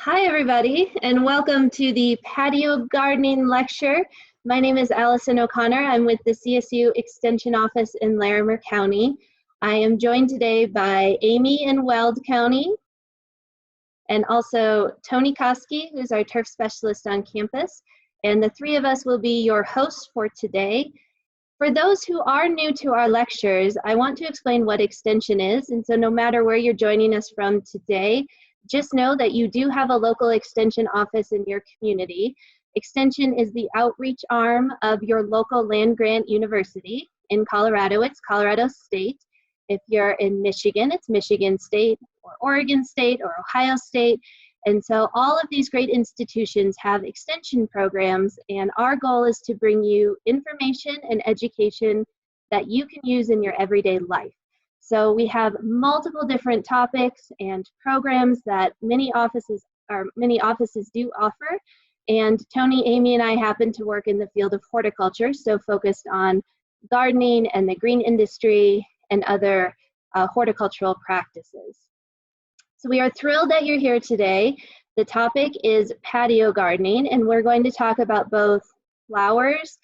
Hi, everybody, and welcome to the Patio Gardening Lecture. My name is Allison O'Connor. I'm with the CSU Extension Office in Larimer County. I am joined today by Amy in Weld County, and also Tony Koski, who's our turf specialist on campus. And the three of us will be your hosts for today. For those who are new to our lectures, I want to explain what Extension is. And so no matter where you're joining us from today, just know that you do have a local Extension office in your community. Extension is the outreach arm of your local land-grant university. In Colorado, it's Colorado State. If you're in Michigan, it's Michigan State, or Oregon State, or Ohio State. And so all of these great institutions have extension programs, and our goal is to bring you information and education that you can use in your everyday life. So we have multiple different topics and programs that many offices do offer. And Tony, Amy, and I happen to work in the field of horticulture, so focused on gardening and the green industry and other horticultural practices. So we are thrilled that you're here today. The topic is patio gardening, and we're going to talk about both flowers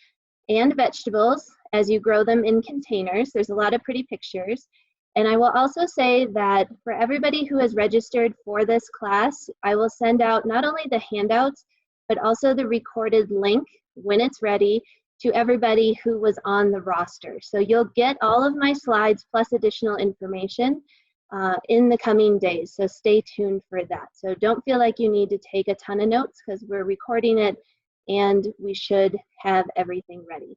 and vegetables as you grow them in containers. There's a lot of pretty pictures. And I will also say that for everybody who has registered for this class, I will send out not only the handouts, but also the recorded link when it's ready to everybody who was on the roster. So you'll get all of my slides plus additional information in the coming days, so stay tuned for that. So don't feel like you need to take a ton of notes because we're recording it and we should have everything ready.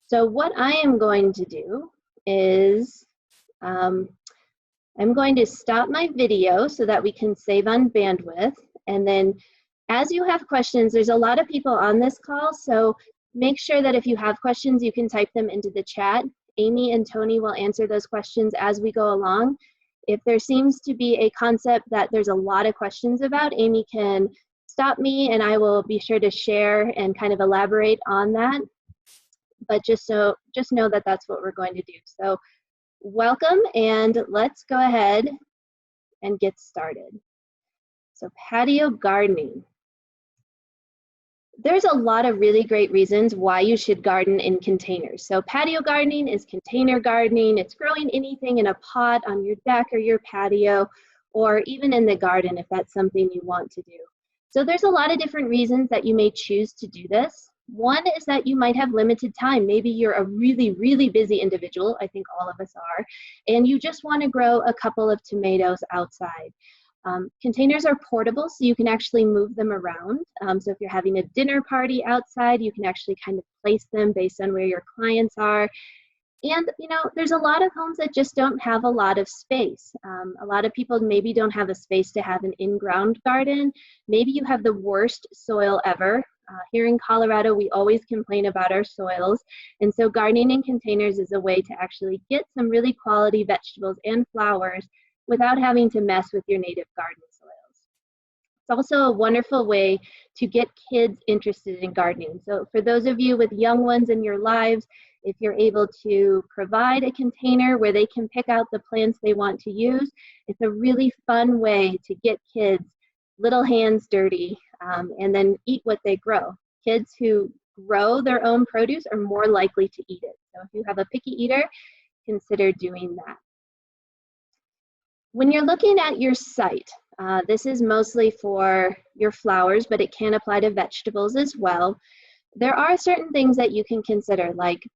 So what I am going to do is I'm going to stop my video so that we can save on bandwidth, and then as you have questions, there's a lot of people on this call, so make sure that if you have questions, you can type them into the chat. Amy and Tony will answer those questions as we go along. If there seems to be a concept that there's a lot of questions about, Amy can stop me and I will be sure to share and kind of elaborate on that. But just know that that's what we're going to do. So welcome, and let's go ahead and get started. So patio gardening. There's a lot of really great reasons why you should garden in containers. So patio gardening is container gardening. It's growing anything in a pot on your deck or your patio, or even in the garden if that's something you want to do. So there's a lot of different reasons that you may choose to do this. One is that you might have limited time. Maybe you're a really, really busy individual, I think all of us are, and you just want to grow a couple of tomatoes outside. Containers are portable, so you can actually move them around. So if you're having a dinner party outside, you can actually kind of place them based on where your clients are. And there's a lot of homes that just don't have a lot of space. A lot of people maybe don't have a space to have an in-ground garden. Maybe you have the worst soil ever. Here in Colorado, we always complain about our soils. And so gardening in containers is a way to actually get some really quality vegetables and flowers without having to mess with your native garden soils. It's also a wonderful way to get kids interested in gardening. So for those of you with young ones in your lives, if you're able to provide a container where they can pick out the plants they want to use, it's a really fun way to get kids' little hands dirty and then eat what they grow. Kids who grow their own produce are more likely to eat it. So if you have a picky eater, consider doing that. When you're looking at your site, this is mostly for your flowers, but it can apply to vegetables as well. There are certain things that you can consider, like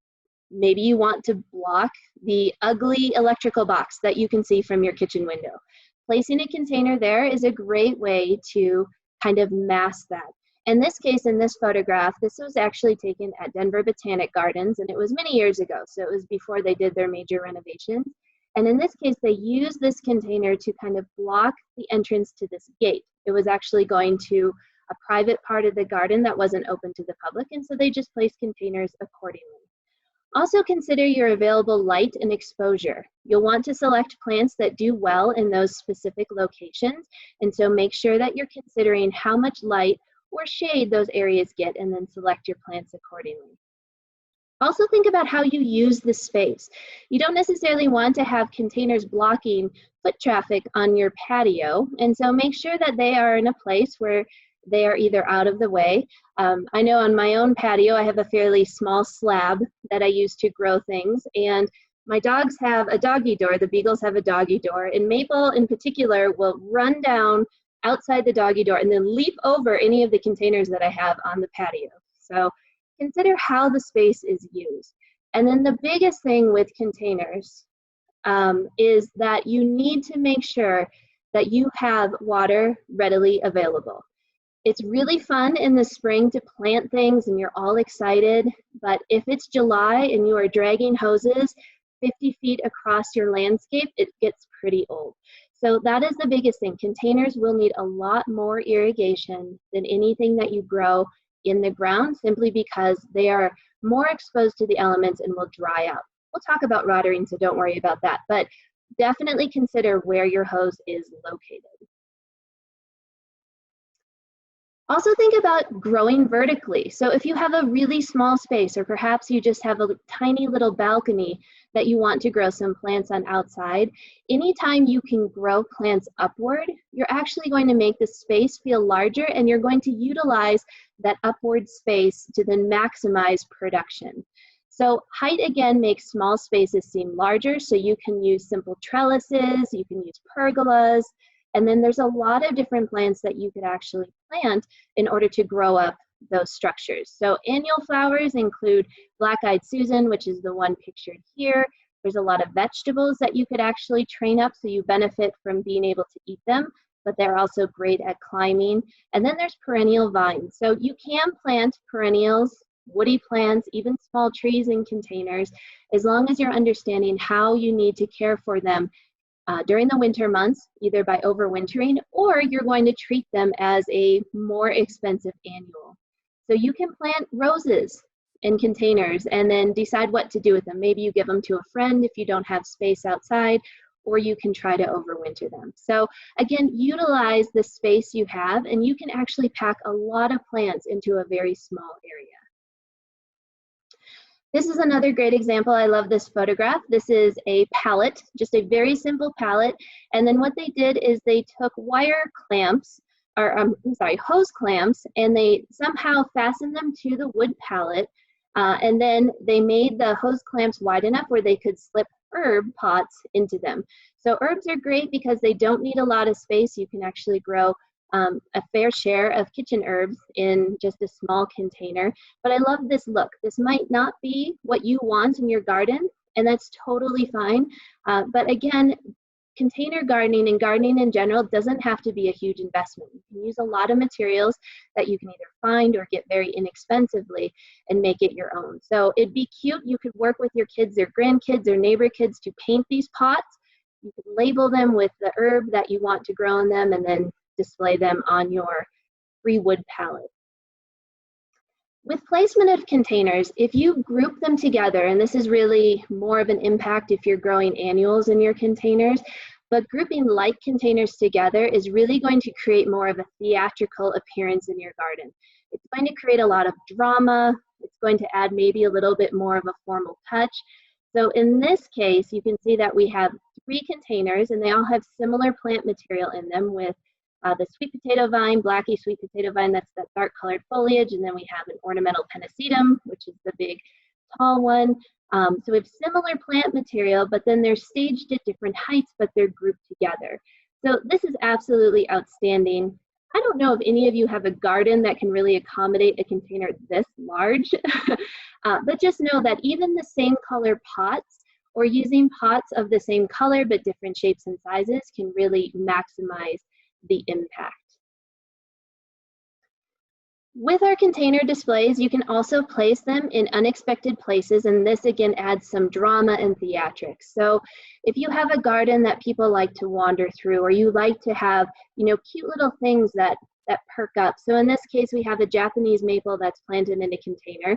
maybe you want to block the ugly electrical box that you can see from your kitchen window. Placing a container there is a great way to kind of mask that. In this case, in this photograph, this was actually taken at Denver Botanic Gardens, and it was many years ago, so it was before they did their major renovations. And in this case, they used this container to kind of block the entrance to this gate. It was actually going to a private part of the garden that wasn't open to the public, and so they just placed containers accordingly. Also consider your available light and exposure. You'll want to select plants that do well in those specific locations, and so make sure that you're considering how much light or shade those areas get, and then select your plants accordingly. Also think about how you use the space. You don't necessarily want to have containers blocking foot traffic on your patio, and so make sure that they are in a place where they are either out of the way. I know on my own patio, I have a fairly small slab that I use to grow things, and my dogs have a doggy door, the beagles have a doggy door, and Maple in particular will run down outside the doggy door and then leap over any of the containers that I have on the patio. So consider how the space is used. And then the biggest thing with containers is that you need to make sure that you have water readily available. It's really fun in the spring to plant things and you're all excited, but if it's July and you are dragging hoses 50 feet across your landscape, it gets pretty old. So that is the biggest thing. Containers will need a lot more irrigation than anything that you grow in the ground, simply because they are more exposed to the elements and will dry out. We'll talk about watering, so don't worry about that, but definitely consider where your hose is located. Also think about growing vertically. So if you have a really small space, or perhaps you just have a tiny little balcony that you want to grow some plants on outside, anytime you can grow plants upward, you're actually going to make the space feel larger, and you're going to utilize that upward space to then maximize production. So height again makes small spaces seem larger, so you can use simple trellises, you can use pergolas, and then there's a lot of different plants that you could actually plant in order to grow up those structures. So annual flowers include black-eyed Susan, which is the one pictured here. There's a lot of vegetables that you could actually train up so you benefit from being able to eat them, but they're also great at climbing. And then there's perennial vines. So you can plant perennials, woody plants, even small trees in containers, as long as you're understanding how you need to care for them during the winter months, either by overwintering, or you're going to treat them as a more expensive annual. So you can plant roses in containers and then decide what to do with them. Maybe you give them to a friend if you don't have space outside, or you can try to overwinter them. So again, utilize the space you have, and you can actually pack a lot of plants into a very small area. This is another great example. I love this photograph. This is a pallet, just a very simple pallet. And then what they did is they took wire clamps, or hose clamps, and they somehow fastened them to the wood pallet. And then they made the hose clamps wide enough where they could slip herb pots into them. So herbs are great because they don't need a lot of space. You can actually grow a fair share of kitchen herbs in just a small container. But I love this look. This might not be what you want in your garden, and that's totally fine. But again, container gardening and gardening in general doesn't have to be a huge investment. You can use a lot of materials that you can either find or get very inexpensively and make it your own. So it'd be cute. You could work with your kids or grandkids or neighbor kids to paint these pots. You could label them with the herb that you want to grow in them, and then display them on your free wood pallet. With placement of containers, if you group them together, and this is really more of an impact if you're growing annuals in your containers, but grouping like containers together is really going to create more of a theatrical appearance in your garden. It's going to create a lot of drama. It's going to add maybe a little bit more of a formal touch. So in this case, you can see that we have 3 containers, and they all have similar plant material in them, with the sweet potato vine, blackie sweet potato vine, that's that dark colored foliage, and then we have an ornamental pennisetum, which is the big tall one. So we have similar plant material, but then they're staged at different heights, but they're grouped together. So this is absolutely outstanding. I don't know if any of you have a garden that can really accommodate a container this large, but just know that even the same color pots, or using pots of the same color but different shapes and sizes, can really maximize the impact. With our container displays, you can also place them in unexpected places, and this again adds some drama and theatrics. So if you have a garden that people like to wander through, or you like to have, cute little things that perk up. So in this case, we have a Japanese maple that's planted in a container.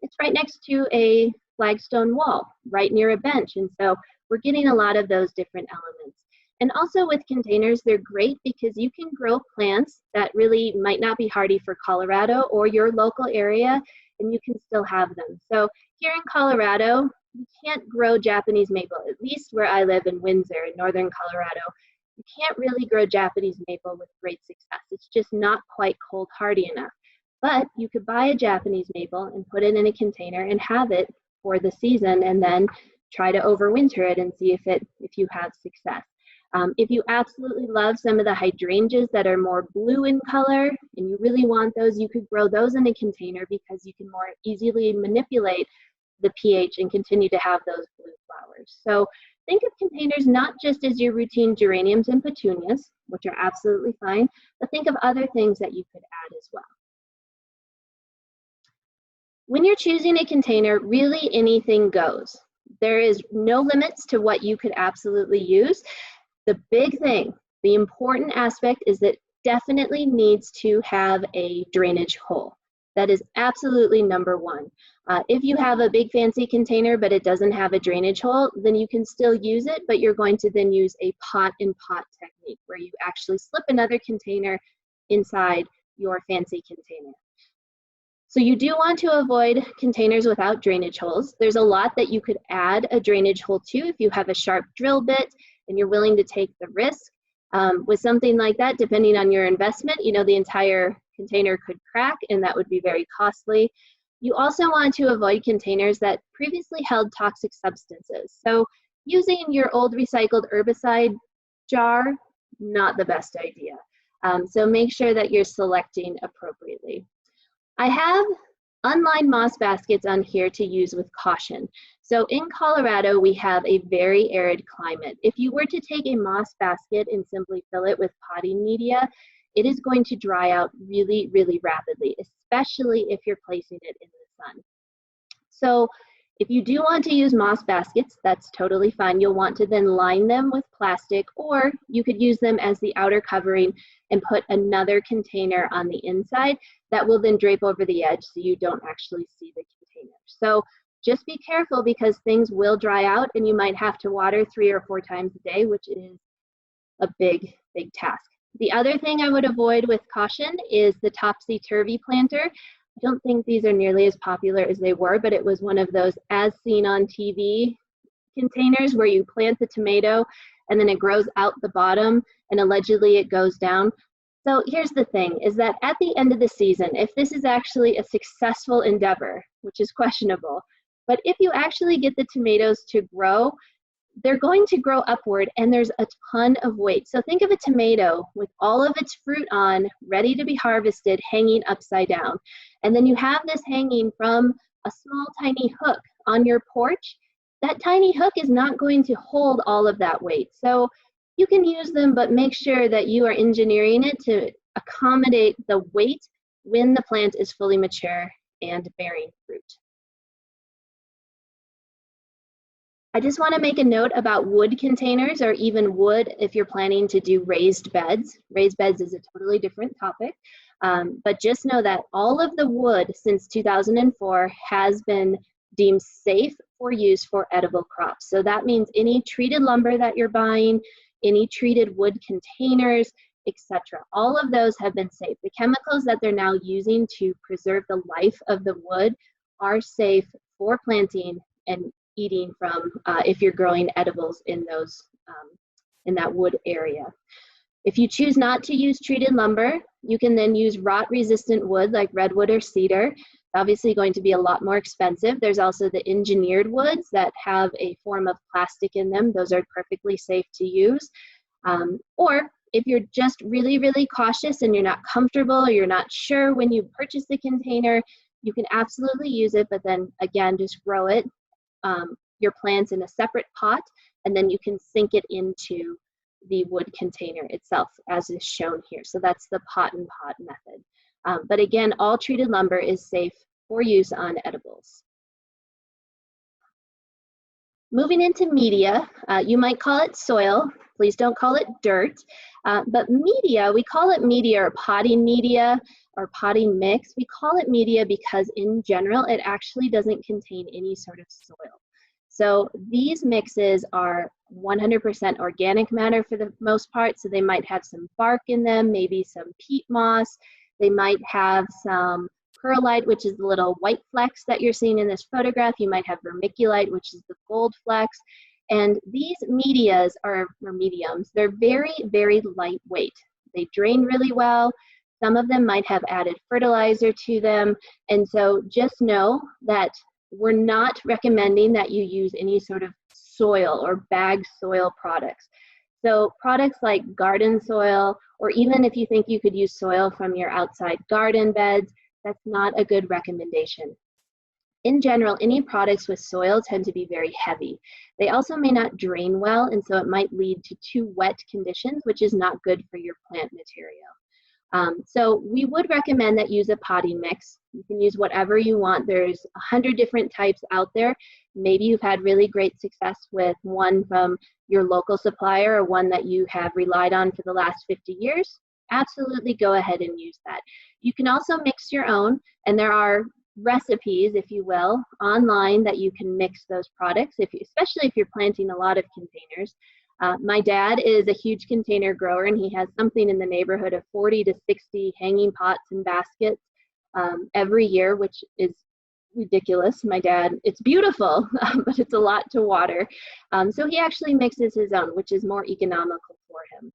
It's right next to a flagstone wall, right near a bench, and so we're getting a lot of those different elements. And also with containers, they're great because you can grow plants that really might not be hardy for Colorado or your local area and you can still have them. So here in Colorado, you can't grow Japanese maple, at least where I live in Windsor in northern Colorado. You can't really grow Japanese maple with great success. It's just not quite cold hardy enough. But you could buy a Japanese maple and put it in a container and have it for the season, and then try to overwinter it and see if you have success. If you absolutely love some of the hydrangeas that are more blue in color and you really want those, you could grow those in a container because you can more easily manipulate the pH and continue to have those blue flowers. So think of containers not just as your routine geraniums and petunias, which are absolutely fine, but think of other things that you could add as well. When you're choosing a container, really anything goes. There is no limits to what you could absolutely use. The big thing, the important aspect is that definitely needs to have a drainage hole. That is absolutely number one. If you have a big fancy container but it doesn't have a drainage hole, then you can still use it, but you're going to then use a pot-in-pot technique where you actually slip another container inside your fancy container. So you do want to avoid containers without drainage holes. There's a lot that you could add a drainage hole to if you have a sharp drill bit and you're willing to take the risk. With something like that, depending on your investment, the entire container could crack and that would be very costly. You also want to avoid containers that previously held toxic substances. So using your old recycled herbicide jar, not the best idea. So make sure that you're selecting appropriately. I have unlined moss baskets on here to use with caution. So in Colorado, we have a very arid climate. If you were to take a moss basket and simply fill it with potting media, it is going to dry out really, really rapidly, especially if you're placing it in the sun. So if you do want to use moss baskets, that's totally fine. You'll want to then line them with plastic, or you could use them as the outer covering and put another container on the inside that will then drape over the edge so you don't actually see the container. So just be careful because things will dry out and you might have to water 3 or 4 times a day, which is a big, big task. The other thing I would avoid with caution is the topsy-turvy planter. I don't think these are nearly as popular as they were, but it was one of those as seen on TV containers where you plant the tomato and then it grows out the bottom and allegedly it goes down. So here's the thing, is that at the end of the season, if this is actually a successful endeavor, which is questionable, but if you actually get the tomatoes to grow, they're going to grow upward and there's a ton of weight. So think of a tomato with all of its fruit on, ready to be harvested, hanging upside down. And then you have this hanging from a small tiny hook on your porch. That tiny hook is not going to hold all of that weight. So you can use them, but make sure that you are engineering it to accommodate the weight when the plant is fully mature and bearing fruit. I just want to make a note about wood containers, or even wood if you're planning to do raised beds. Raised beds is a totally different topic, but just know that all of the wood since 2004 has been deemed safe for use for edible crops. So that means any treated lumber that you're buying, any treated wood containers, etc. All of those have been safe. The chemicals that they're now using to preserve the life of the wood are safe for planting and eating from if you're growing edibles in those in that wood area. If you choose not to use treated lumber, you can then use rot-resistant wood like redwood or cedar. Obviously going to be a lot more expensive. There's also the engineered woods that have a form of plastic in them. Those are perfectly safe to use. Or if you're just really, really cautious and you're not comfortable or you're not sure when you purchase the container, you can absolutely use it, but then again, just grow it, your plants in a separate pot, and then you can sink it into the wood container itself as is shown here. So that's the pot-in-pot method. But again, all treated lumber is safe for use on edibles. Moving into media, you might call it soil. Please don't call it dirt. But media, we call it media or potting media or potting mix. We call it media because in general, it actually doesn't contain any sort of soil. So these mixes are 100% organic matter for the most part. So they might have some bark in them, maybe some peat moss. They might have some perlite, which is the little white flecks that you're seeing in this photograph. You might have vermiculite, which is the gold flecks. And these medias or mediums, they're very, very lightweight. They drain really well. Some of them might have added fertilizer to them. And so just know that we're not recommending that you use any sort of soil or bagged soil products. So products like garden soil, or even if you think you could use soil from your outside garden beds, that's not a good recommendation. In general, any products with soil tend to be very heavy. They also may not drain well, and so it might lead to too wet conditions, which is not good for your plant material. So we would recommend that you use a potting mix. You can use whatever you want. There's 100 different types out there. Maybe you've had really great success with one from your local supplier or one that you have relied on for the last 50 years. Absolutely go ahead and use that. You can also mix your own, and there are recipes, if you will, online that you can mix those products, especially if you're planting a lot of containers. My dad is a huge container grower, and he has something in the neighborhood of 40 to 60 hanging pots and baskets every year, which is ridiculous. My dad, it's beautiful, but it's a lot to water. So he actually mixes his own, which is more economical for him.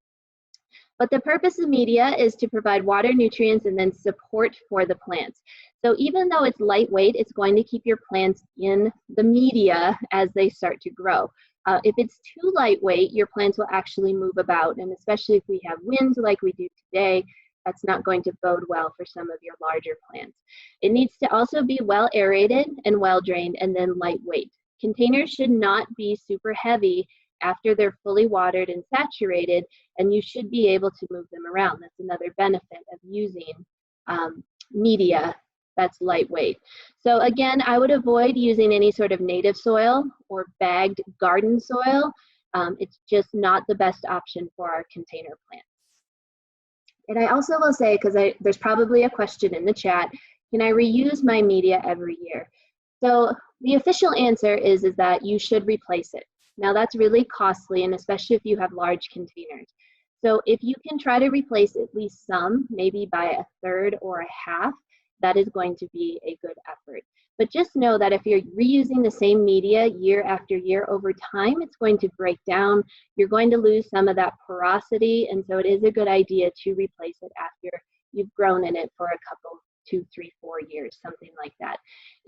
But the purpose of media is to provide water, nutrients, and then support for the plants. So even though it's lightweight, it's going to keep your plants in the media as they start to grow. If it's too lightweight, your plants will actually move about, and especially if we have winds like we do today, that's not going to bode well for some of your larger plants. It needs to also be well aerated and well drained, and then lightweight. Containers should not be super heavy after they're fully watered and saturated, and you should be able to move them around. That's another benefit of using media that's lightweight. So again, I would avoid using any sort of native soil or bagged garden soil. It's just not the best option for our container plants. And I also will say, because there's probably a question in the chat, can I reuse my media every year? So the official answer is that you should replace it. Now that's really costly, and especially if you have large containers. So if you can try to replace at least some, maybe by a third or a half, that is going to be a good effort. But just know that if you're reusing the same media year after year, over time, it's going to break down. You're going to lose some of that porosity, and so it is a good idea to replace it after you've grown in it for a couple, 2, 3, 4 years, something like that.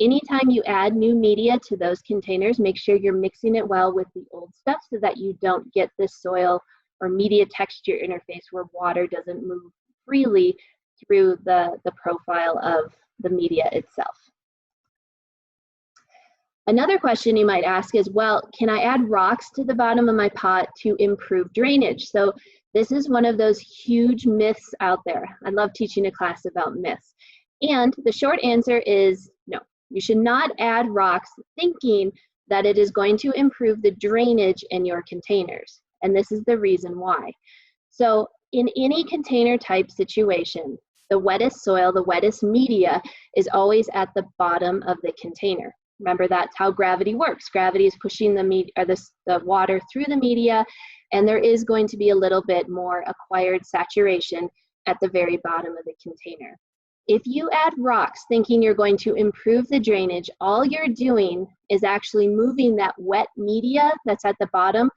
Anytime you add new media to those containers, make sure you're mixing it well with the old stuff so that you don't get this soil or media texture interface where water doesn't move freely through the profile of the media itself. Another question you might ask is, well, can I add rocks to the bottom of my pot to improve drainage? So this is one of those huge myths out there. I love teaching a class about myths. And the short answer is no. You should not add rocks thinking that it is going to improve the drainage in your containers. And this is the reason why. So in any container type situation, the wettest soil, the wettest media is always at the bottom of the container. Remember, that's how gravity works. Gravity is pushing the water through the media, and there is going to be a little bit more acquired saturation at the very bottom of the container. If you add rocks thinking you're going to improve the drainage, all you're doing is actually moving that wet media that's at the bottom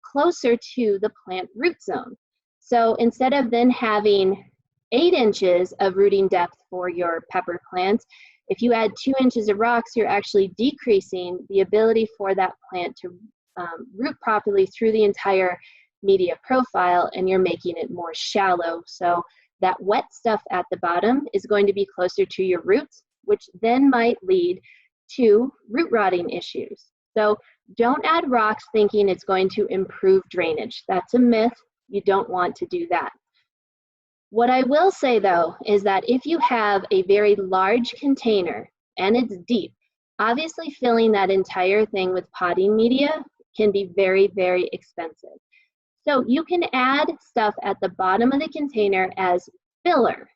closer to the plant root zone. So instead of then having 8 inches of rooting depth for your pepper plants, if you add 2 inches of rocks, you're actually decreasing the ability for that plant to root properly through the entire media profile, and you're making it more shallow. So that wet stuff at the bottom is going to be closer to your roots, which then might lead to root rotting issues. So don't add rocks thinking it's going to improve drainage. That's a myth. You don't want to do that. What I will say though is that if you have a very large container and it's deep, obviously filling that entire thing with potting media can be very, very expensive. So you can add stuff at the bottom of the container as filler,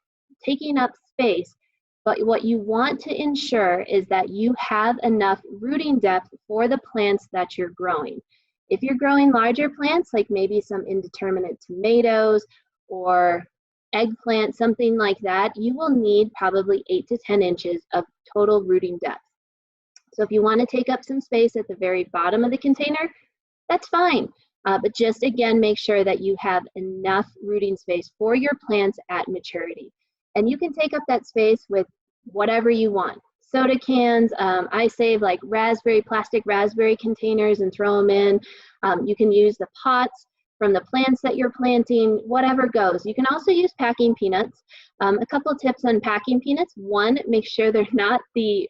taking up space, but what you want to ensure is that you have enough rooting depth for the plants that you're growing. If you're growing larger plants, like maybe some indeterminate tomatoes or eggplant, something like that, you will need probably 8 to 10 inches of total rooting depth. So if you want to take up some space at the very bottom of the container, that's fine. But just again, make sure that you have enough rooting space for your plants at maturity. And you can take up that space with whatever you want. Soda cans, I save like plastic raspberry containers and throw them in. You can use the pots from the plants that you're planting, whatever goes. You can also use packing peanuts. A couple tips on packing peanuts. One, make sure they're not the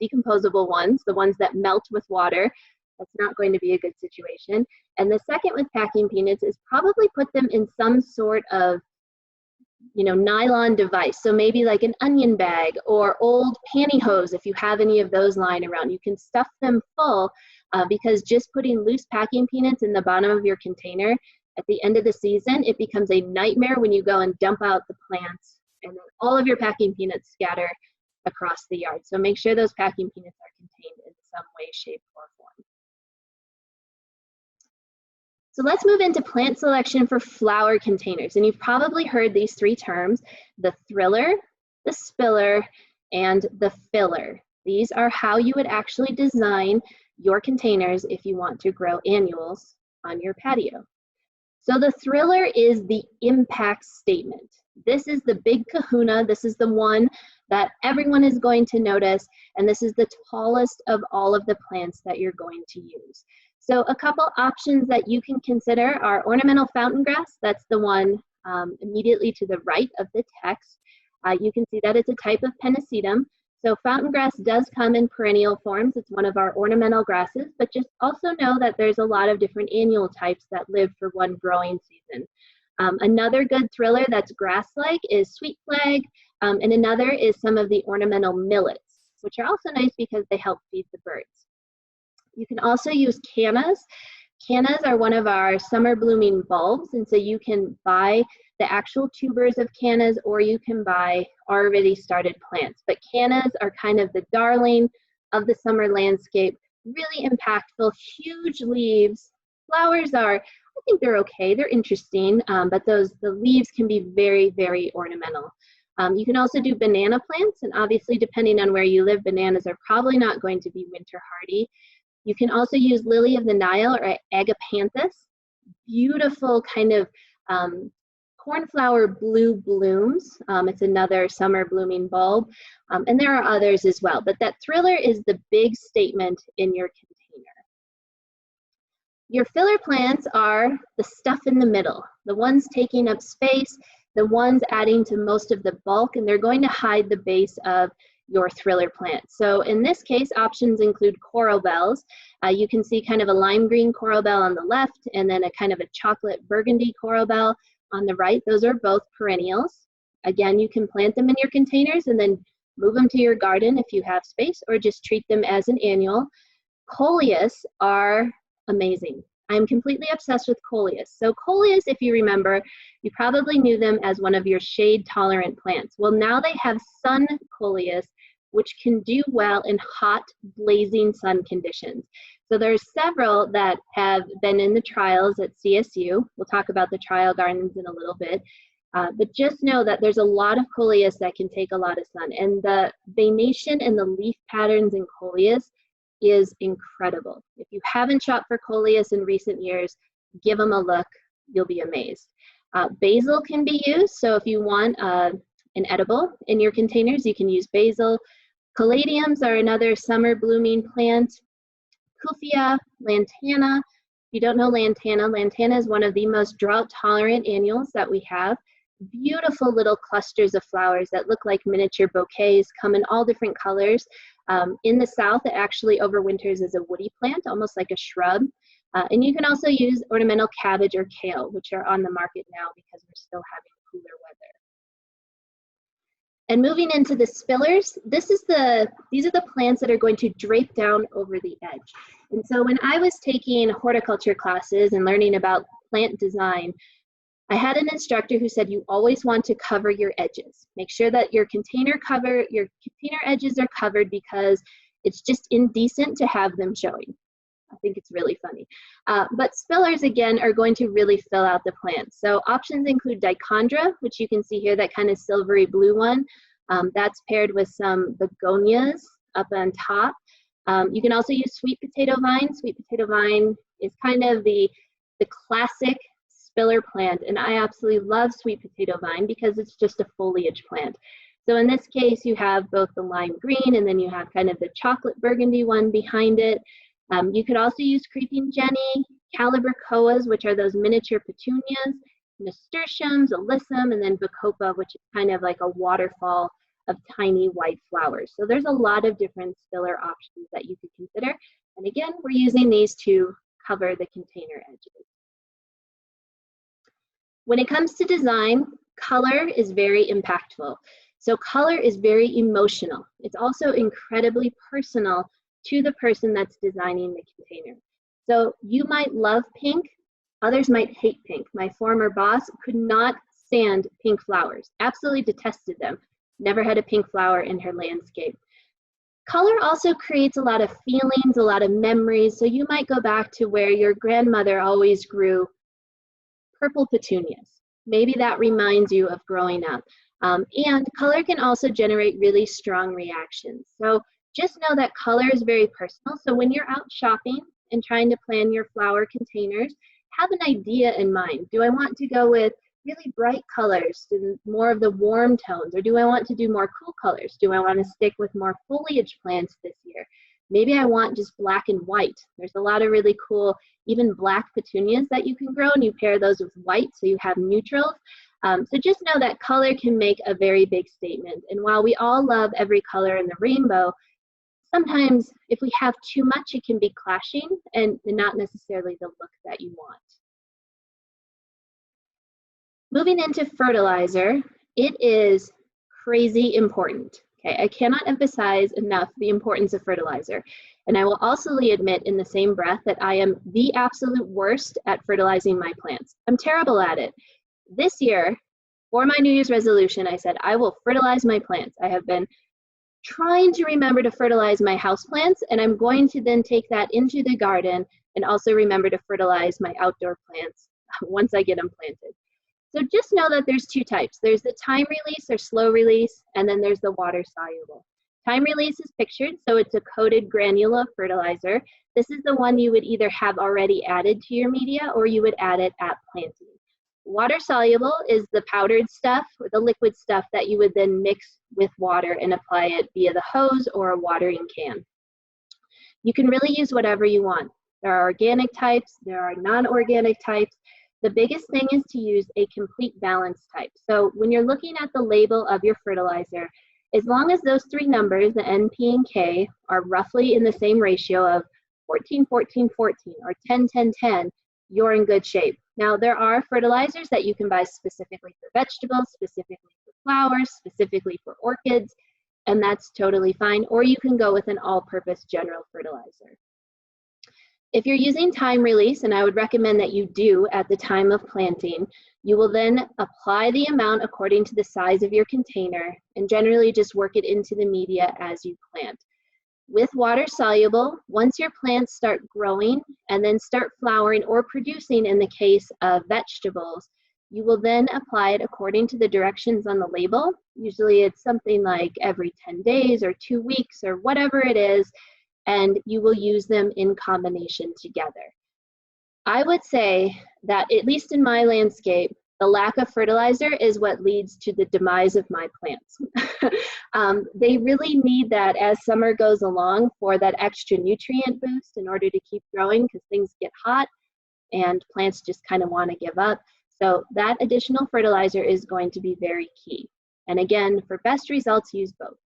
decomposable ones, the ones that melt with water. That's not going to be a good situation. And the second with packing peanuts is probably put them in some sort of nylon device. So maybe like an onion bag or old pantyhose, if you have any of those lying around. You can stuff them full because just putting loose packing peanuts in the bottom of your container, at the end of the season, it becomes a nightmare when you go and dump out the plants and then all of your packing peanuts scatter across the yard. So make sure those packing peanuts are contained in some way, shape, or form. So let's move into plant selection for flower containers. And you've probably heard these three terms: the thriller, the spiller, and the filler. These are how you would actually design your containers if you want to grow annuals on your patio. So the thriller is the impact statement. This is the big kahuna. This is the one that everyone is going to notice. And this is the tallest of all of the plants that you're going to use. So a couple options that you can consider are ornamental fountain grass. That's the one immediately to the right of the text. You can see that it's a type of pennisetum. So fountain grass does come in perennial forms. It's one of our ornamental grasses, but just also know that there's a lot of different annual types that live for one growing season. Another good thriller that's grass-like is sweet flag, and another is some of the ornamental millets, which are also nice because they help feed the birds. You can also use cannas. Cannas are one of our summer blooming bulbs, and so you can buy the actual tubers of cannas or you can buy already started plants. But cannas are kind of the darling of the summer landscape, really impactful, huge leaves. Flowers are, I think they're okay, they're interesting, but the leaves can be very, very ornamental. You can also do banana plants, and obviously depending on where you live, bananas are probably not going to be winter hardy. You can also use lily of the Nile or agapanthus, beautiful kind of cornflower blue blooms. It's another summer blooming bulb, and there are others as well, but that thriller is the big statement in your container. Your filler plants are the stuff in the middle, the ones taking up space, the ones adding to most of the bulk, and they're going to hide the base of your thriller plant. So in this case, options include coral bells. You can see kind of a lime green coral bell on the left and then a kind of a chocolate burgundy coral bell on the right. Those are both perennials. Again, you can plant them in your containers and then move them to your garden if you have space, or just treat them as an annual. Coleus are amazing. I'm completely obsessed with coleus. So coleus, if you remember, you probably knew them as one of your shade-tolerant plants. Well, now they have sun coleus, which can do well in hot, blazing sun conditions. So there's several that have been in the trials at CSU. We'll talk about the trial gardens in a little bit. But just know that there's a lot of coleus that can take a lot of sun. And the venation and the leaf patterns in coleus is incredible. If you haven't shopped for coleus in recent years, give them a look. You'll be amazed. Basil can be used. So if you want an edible in your containers, you can use basil. Caladiums are another summer blooming plant. Kufia, lantana. If you don't know lantana, lantana is one of the most drought tolerant annuals that we have. Beautiful little clusters of flowers that look like miniature bouquets, come in all different colors. In the South, it actually overwinters as a woody plant, almost like a shrub. And you can also use ornamental cabbage or kale, which are on the market now because we're still having cooler weather. And moving into the spillers, these are the plants that are going to drape down over the edge. And so when I was taking horticulture classes and learning about plant design, I had an instructor who said you always want to cover your edges. Make sure that your container edges are covered because it's just indecent to have them showing. I think it's really funny. But spillers, again, are going to really fill out the plant. So options include dichondra, which you can see here, that kind of silvery blue one. That's paired with some begonias up on top. You can also use sweet potato vine. Sweet potato vine is kind of the classic spiller plant, and I absolutely love sweet potato vine because it's just a foliage plant. So in this case, you have both the lime green and then you have kind of the chocolate burgundy one behind it. You could also use creeping jenny, calibrachoas, which are those miniature petunias, nasturtiums, alyssum, and then bacopa, which is kind of like a waterfall of tiny white flowers. So there's a lot of different spiller options that you could consider. And again, we're using these to cover the container edges. When it comes to design, color is very impactful. So color is very emotional. It's also incredibly personal to the person that's designing the container. So you might love pink, others might hate pink. My former boss could not stand pink flowers, absolutely detested them, never had a pink flower in her landscape. Color also creates a lot of feelings, a lot of memories. So you might go back to where your grandmother always grew purple petunias. Maybe that reminds you of growing up. And color can also generate really strong reactions. So just know that color is very personal. So when you're out shopping and trying to plan your flower containers, have an idea in mind. Do I want to go with really bright colors, more of the warm tones, or do I want to do more cool colors? Do I want to stick with more foliage plants this year? Maybe I want just black and white. There's a lot of really cool, even black petunias that you can grow, and you pair those with white so you have neutrals. So just know that color can make a very big statement. And while we all love every color in the rainbow, sometimes if we have too much, it can be clashing and not necessarily the look that you want. Moving into fertilizer, it is crazy important. Okay, I cannot emphasize enough the importance of fertilizer. And I will also admit in the same breath that I am the absolute worst at fertilizing my plants. I'm terrible at it. This year, for my New Year's resolution, I said, I will fertilize my plants. I have been trying to remember to fertilize my houseplants, and I'm going to then take that into the garden and also remember to fertilize my outdoor plants once I get them planted. So just know that there's two types. There's the time release or slow release, and then there's the water soluble. Time release is pictured, so it's a coated granule of fertilizer. This is the one you would either have already added to your media or you would add it at planting. Water soluble is the powdered stuff or the liquid stuff that you would then mix with water and apply it via the hose or a watering can. You can really use whatever you want. There are organic types, there are non-organic types. The biggest thing is to use a complete balance type. So when you're looking at the label of your fertilizer, as long as those three numbers, the N, P, and K, are roughly in the same ratio of 14, 14, 14, or 10, 10, 10, you're in good shape. Now, there are fertilizers that you can buy specifically for vegetables, specifically for flowers, specifically for orchids, and that's totally fine. Or you can go with an all-purpose general fertilizer. If you're using time release, and I would recommend that you do at the time of planting, you will then apply the amount according to the size of your container and generally just work it into the media as you plant. With water soluble, once your plants start growing and then start flowering or producing in the case of vegetables, you will then apply it according to the directions on the label. Usually it's something like every 10 days or 2 weeks or whatever it is, and you will use them in combination together. I would say that, at least in my landscape, the lack of fertilizer is what leads to the demise of my plants. They really need that as summer goes along for that extra nutrient boost in order to keep growing, because things get hot and plants just kind of want to give up. So that additional fertilizer is going to be very key. And again, for best results, use both.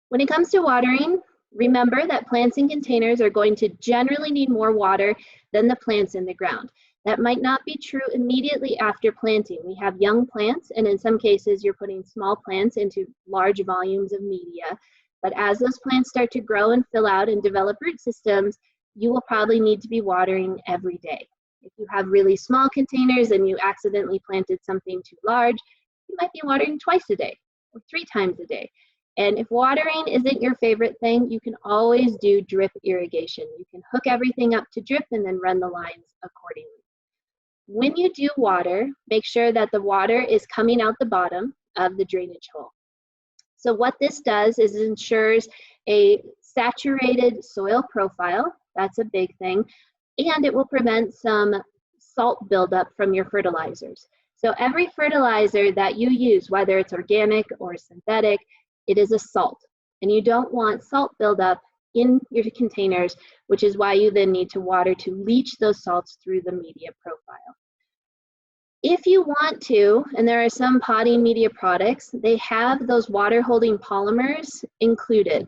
When it comes to watering, remember that plants in containers are going to generally need more water than the plants in the ground. That might not be true immediately after planting. We have young plants, and in some cases, you're putting small plants into large volumes of media. But as those plants start to grow and fill out and develop root systems, you will probably need to be watering every day. If you have really small containers and you accidentally planted something too large, you might be watering twice a day or 3 times a day. And if watering isn't your favorite thing, you can always do drip irrigation. You can hook everything up to drip and then run the lines accordingly. When you do water, make sure that the water is coming out the bottom of the drainage hole. So what this does is ensures a saturated soil profile. That's a big thing. And it will prevent some salt buildup from your fertilizers. So every fertilizer that you use, whether it's organic or synthetic, it is a salt. And you don't want salt buildup in your containers, which is why you then need to water to leach those salts through the media profile. If you want to, and there are some potting media products, they have those water holding polymers included.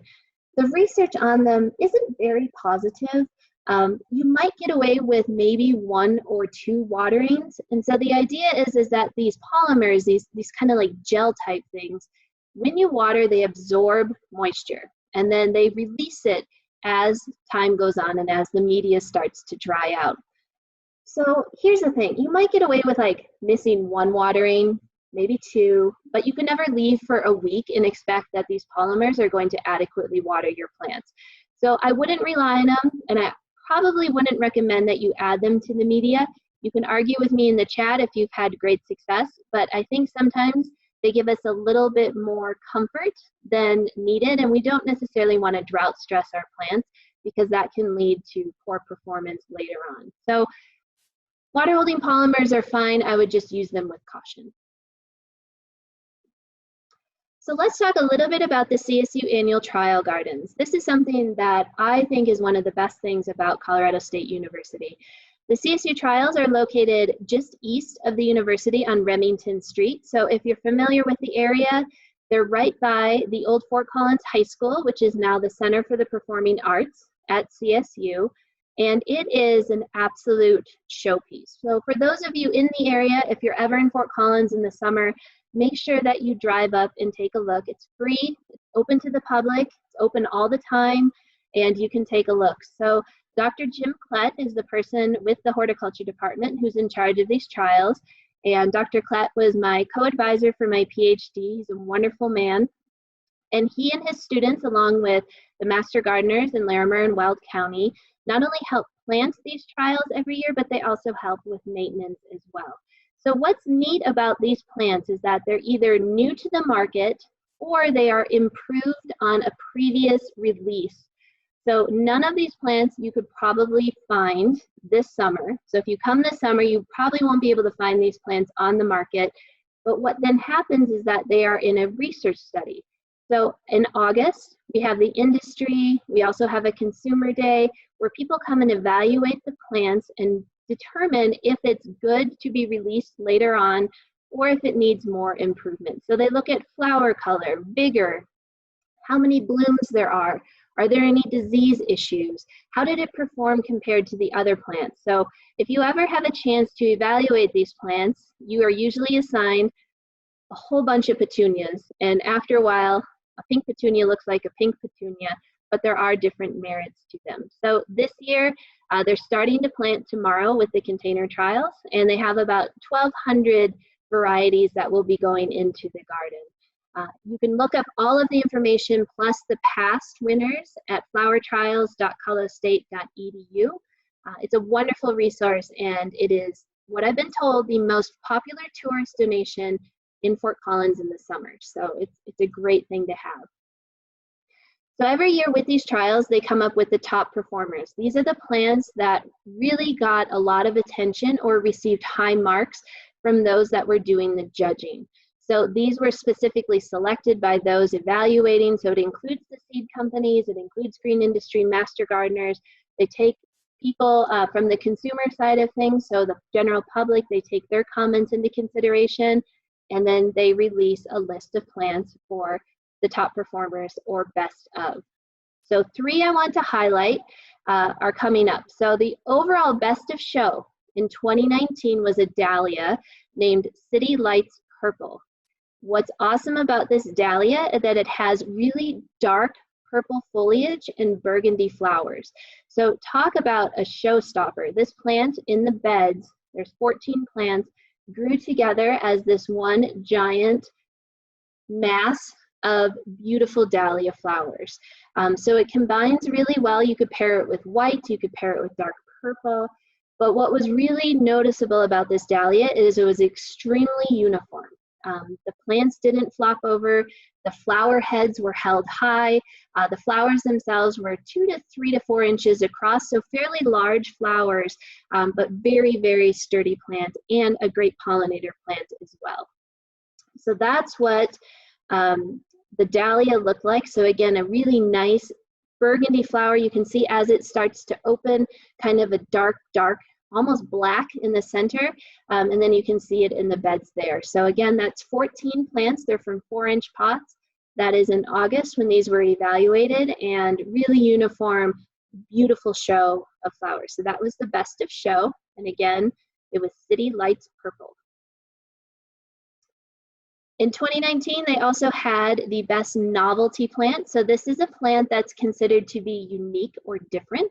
The research on them isn't very positive. You might get away with maybe 1 or 2 waterings. And so the idea is that these polymers, these kind of like gel type things, when you water, they absorb moisture and then they release it as time goes on and as the media starts to dry out. So here's the thing, you might get away with like missing 1 watering, maybe 2, but you can never leave for a week and expect that these polymers are going to adequately water your plants. So I wouldn't rely on them, and I probably wouldn't recommend that you add them to the media. You can argue with me in the chat if you've had great success, but I think sometimes they give us a little bit more comfort than needed, and we don't necessarily want to drought stress our plants because that can lead to poor performance later on. So water holding polymers are fine. I would just use them with caution. So let's talk a little bit about the CSU annual trial gardens. This is something that I think is one of the best things about Colorado State University. The CSU trials are located just east of the university on Remington Street. So if you're familiar with the area, they're right by the old Fort Collins High School, which is now the Center for the Performing Arts at CSU. And it is an absolute showpiece. So for those of you in the area, if you're ever in Fort Collins in the summer, make sure that you drive up and take a look. It's free, it's open to the public, it's open all the time, and you can take a look. So Dr. Jim Klett is the person with the horticulture department who's in charge of these trials. And Dr. Klett was my co-advisor for my PhD. He's a wonderful man. And he and his students, along with the master gardeners in Larimer and Weld County, not only help plant these trials every year, but they also help with maintenance as well. So what's neat about these plants is that they're either new to the market or they are improved on a previous release. So none of these plants you could probably find this summer. So if you come this summer, you probably won't be able to find these plants on the market. But what then happens is that they are in a research study. So in August, we have the industry, we also have a consumer day where people come and evaluate the plants and determine if it's good to be released later on or if it needs more improvement. So they look at flower color, vigor, how many blooms there are there any disease issues, how did it perform compared to the other plants. So if you ever have a chance to evaluate these plants, you are usually assigned a whole bunch of petunias, and after a while, a pink petunia looks like a pink petunia, but there are different merits to them. So this year, they're starting to plant tomorrow with the container trials, and they have about 1,200 varieties that will be going into the garden. You can look up all of the information plus the past winners at flowertrials.colostate.edu. It's a wonderful resource, and it is, what I've been told, the most popular tourist donation in Fort Collins in the summer. So it's a great thing to have. So every year with these trials, they come up with the top performers. These are the plants that really got a lot of attention or received high marks from those that were doing the judging. So these were specifically selected by those evaluating. So it includes the seed companies, it includes green industry, master gardeners. They take people from the consumer side of things, so the general public, they take their comments into consideration, and then they release a list of plants for the top performers or best of. So 3 I want to highlight are coming up. So the overall best of show in 2019 was a dahlia named City Lights Purple. What's awesome about this dahlia is that it has really dark purple foliage and burgundy flowers. So talk about a showstopper. This plant in the beds, there's 14 plants, grew together as this one giant mass of beautiful dahlia flowers. So it combines really well. You could pair it with white, you could pair it with dark purple. But what was really noticeable about this dahlia is it was extremely uniform. The plants didn't flop over, the flower heads were held high, the flowers themselves were 2 to 3 to 4 inches across, so fairly large flowers, but very, very sturdy plant and a great pollinator plant as well. So that's what the dahlia looked like. So again, a really nice burgundy flower. You can see as it starts to open, kind of a dark, almost black in the center, and then you can see it in the beds there. So again, that's 14 plants. They're from 4-inch pots. That is in August when these were evaluated, and really uniform, beautiful show of flowers. So that was the best of show, and again, it was City Lights Purple. In 2019, they also had the best novelty plant. So this is a plant that's considered to be unique or different.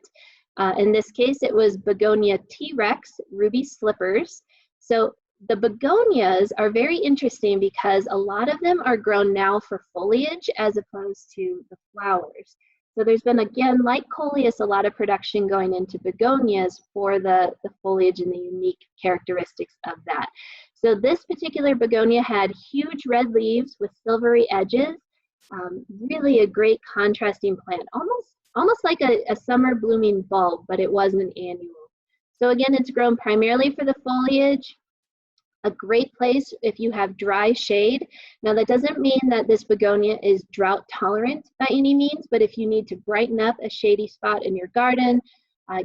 In this case, it was Begonia T-Rex Ruby Slippers. So the begonias are very interesting because a lot of them are grown now for foliage as opposed to the flowers. So there's been, again, like coleus, a lot of production going into begonias for the foliage and the unique characteristics of that. So this particular begonia had huge red leaves with silvery edges, really a great contrasting plant, almost like a summer blooming bulb, but it was an annual. So again, it's grown primarily for the foliage, a great place if you have dry shade. Now that doesn't mean that this begonia is drought tolerant by any means, but if you need to brighten up a shady spot in your garden,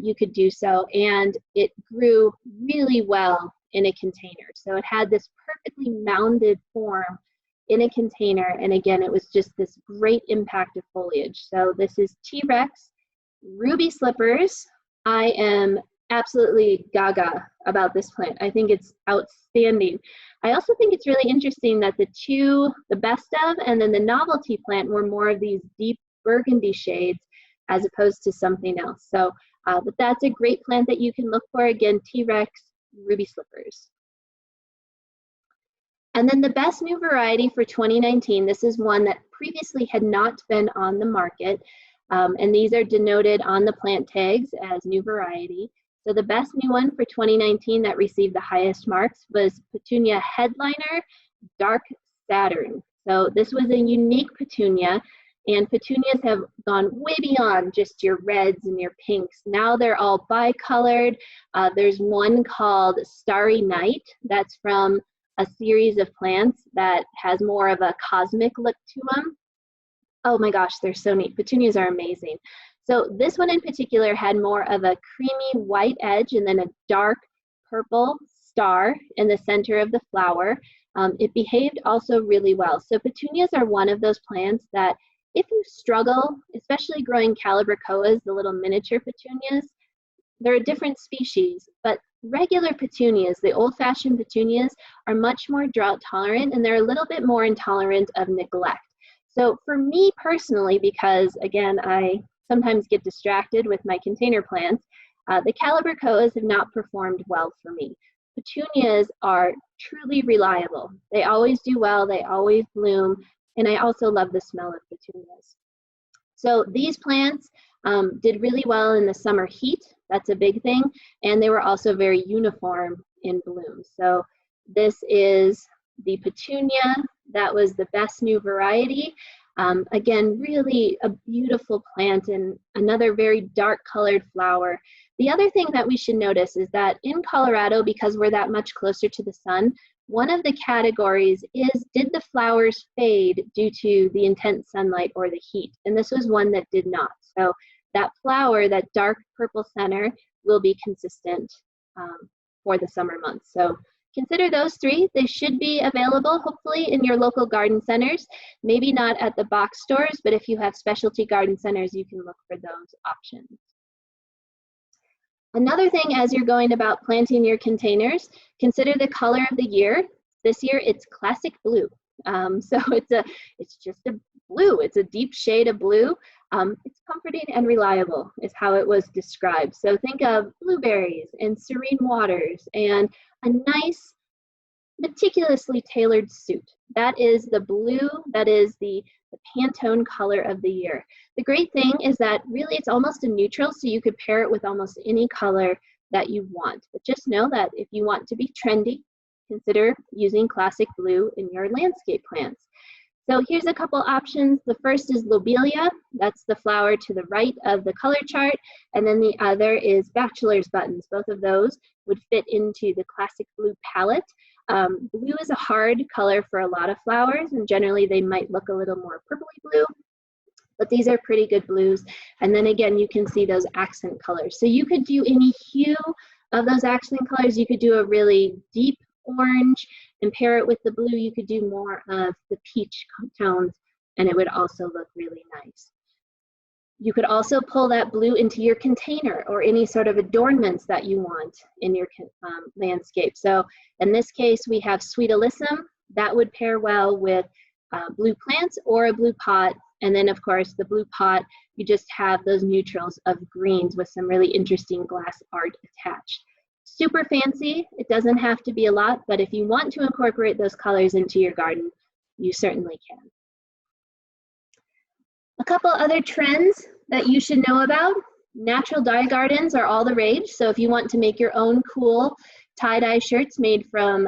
you could do so. And it grew really well in a container. So it had this perfectly mounded form in a container. And again, it was just this great impact of foliage. So this is T-Rex Ruby Slippers. I am absolutely gaga about this plant. I think it's outstanding. I also think it's really interesting that the best of and then the novelty plant were more of these deep burgundy shades as opposed to something else. So, but that's a great plant that you can look for. Again, T-Rex Ruby Slippers. And then the best new variety for 2019, this is one that previously had not been on the market, and these are denoted on the plant tags as new variety. So the best new one for 2019 that received the highest marks was Petunia Headliner Dark Saturn. So this was a unique petunia, and petunias have gone way beyond just your reds and your pinks. Now they're all bicolored. There's one called Starry Night that's from a series of plants that has more of a cosmic look to them. Oh my gosh, they're so neat. Petunias are amazing. So this one in particular had more of a creamy white edge and then a dark purple star in the center of the flower. It behaved also really well. So petunias are one of those plants that if you struggle, especially growing calibrachoas, the little miniature petunias, they're a different species, but regular petunias, the old-fashioned petunias, are much more drought tolerant and they're a little bit more intolerant of neglect. So for me personally, because again, I sometimes get distracted with my container plants, the calibrachoas have not performed well for me. Petunias are truly reliable. They always do well, they always bloom, and I also love the smell of petunias. So these plants did really well in the summer heat. That's a big thing. And they were also very uniform in bloom. So this is the petunia. That was the best new variety. Again, really a beautiful plant and another very dark colored flower. The other thing that we should notice is that in Colorado, because we're that much closer to the sun, one of the categories is, did the flowers fade due to the intense sunlight or the heat? And this was one that did not. So that flower, that dark purple center, will be consistent for the summer months. So consider those three. They should be available, hopefully, in your local garden centers. Maybe not at the box stores, but if you have specialty garden centers, you can look for those options. Another thing as you're going about planting your containers, consider the color of the year. This year it's classic blue. So it's just a blue. It's a deep shade of blue. It's comforting and reliable is how it was described. So think of blueberries and serene waters and a nice meticulously tailored suit. That is the blue, that is the Pantone color of the year. The great thing is that really it's almost a neutral, so you could pair it with almost any color that you want. But just know that if you want to be trendy, consider using classic blue in your landscape plants. So here's a couple options. The first is lobelia. That's the flower to the right of the color chart. And then the other is bachelor's buttons. Both of those would fit into the classic blue palette. Blue is a hard color for a lot of flowers, and generally they might look a little more purpley blue, but these are pretty good blues. And then again, you can see those accent colors. So you could do any hue of those accent colors. You could do a really deep orange and pair it with the blue. You could do more of the peach tones, and it would also look really nice. You could also pull that blue into your container or any sort of adornments that you want in your landscape. So in this case, we have Sweet Alyssum. That would pair well with blue plants or a blue pot. And then of course, the blue pot, you just have those neutrals of greens with some really interesting glass art attached. Super fancy. It doesn't have to be a lot, but if you want to incorporate those colors into your garden, you certainly can. A couple other trends that you should know about. Natural dye gardens are all the rage. So if you want to make your own cool tie-dye shirts made from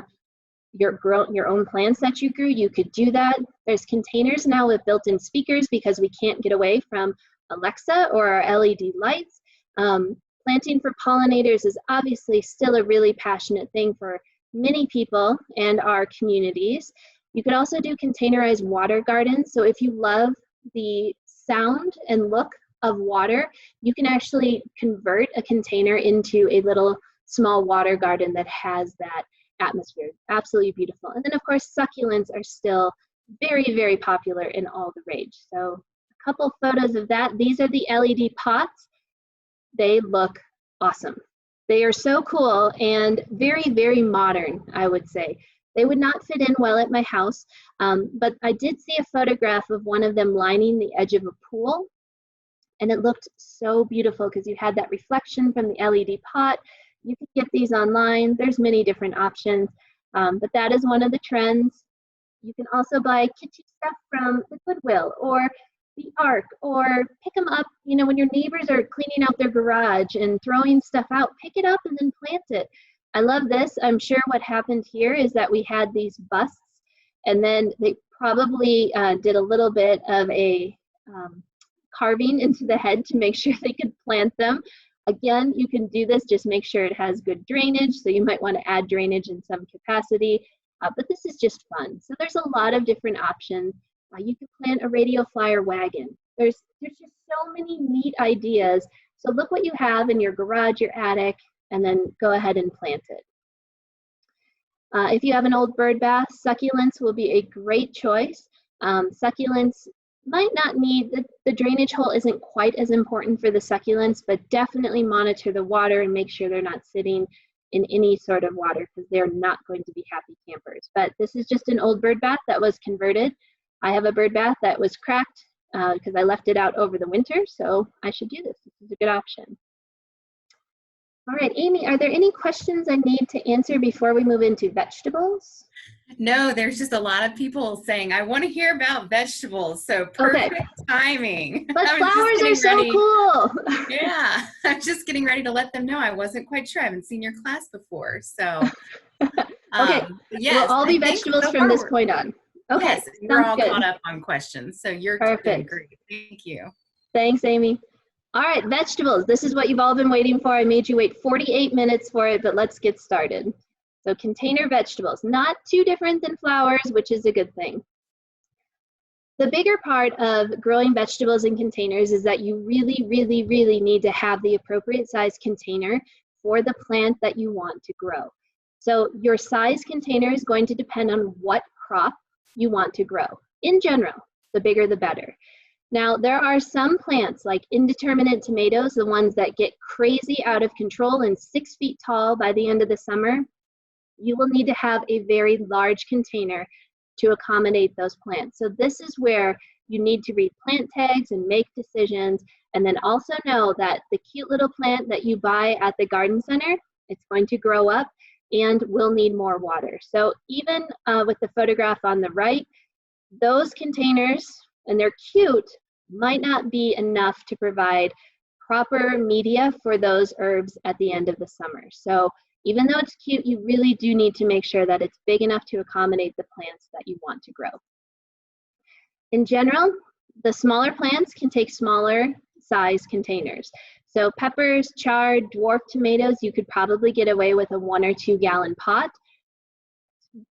your own plants that you grew, you could do that. There's containers now with built-in speakers because we can't get away from Alexa or our LED lights. Planting for pollinators is obviously still a really passionate thing for many people and our communities. You could also do containerized water gardens. So if you love the sound and look of water, you can actually convert a container into a little small water garden that has that atmosphere. Absolutely beautiful. And then of course, succulents are still very, very popular in all the rage. So a couple photos of that. These are the LED pots. They look awesome. They are so cool and very, very modern, I would say. They would not fit in well at my house, but I did see a photograph of one of them lining the edge of a pool, and it looked so beautiful because you had that reflection from the LED pot. You can get these online. There's many different options, but that is one of the trends. You can also buy kitschy stuff from the Goodwill or the Ark, or pick them up, you know, when your neighbors are cleaning out their garage and throwing stuff out, pick it up and then plant it. I love this. I'm sure what happened here is that we had these busts, and then they probably did a little bit of a carving into the head to make sure they could plant them. Again, you can do this, just make sure it has good drainage, so you might want to add drainage in some capacity, but this is just fun. So there's a lot of different options. You could plant a radio flyer wagon. There's just so many neat ideas. So look what you have in your garage, your attic, and then go ahead and plant it. If you have an old bird bath, succulents will be a great choice. Succulents might not need, the drainage hole isn't quite as important for the succulents, but definitely monitor the water and make sure they're not sitting in any sort of water because they're not going to be happy campers. But this is just an old bird bath that was converted. I have a bird bath that was cracked because I left it out over the winter, so I should do this. This is a good option. All right, Amy, are there any questions I need to answer before we move into vegetables? No, there's just a lot of people saying, I want to hear about vegetables, so perfect timing. But flowers are so cool. Yeah, I'm just getting ready to let them know I wasn't quite sure. I haven't seen your class before, so. Okay, yes, we'll all be vegetables from this point on. Okay, yes, you're all caught up on questions, so you're doing great. Thank you. Thanks, Amy. All right, vegetables. This is what you've all been waiting for. I made you wait 48 minutes for it, but let's get started. So container vegetables, not too different than flowers, which is a good thing. The bigger part of growing vegetables in containers is that you really, really, really need to have the appropriate size container for the plant that you want to grow. So your size container is going to depend on what crop you want to grow. In general, the bigger the better. Now, there are some plants like indeterminate tomatoes, the ones that get crazy out of control and 6 feet tall by the end of the summer. You will need to have a very large container to accommodate those plants. So this is where you need to read plant tags and make decisions, and then also know that the cute little plant that you buy at the garden center, it's going to grow up and will need more water. So even with the photograph on the right, those containers, and they're cute, might not be enough to provide proper media for those herbs at the end of the summer. So even though it's cute, you really do need to make sure that it's big enough to accommodate the plants that you want to grow. In general, the smaller plants can take smaller size containers. So peppers, chard, dwarf tomatoes, you could probably get away with a 1 or 2 gallon pot.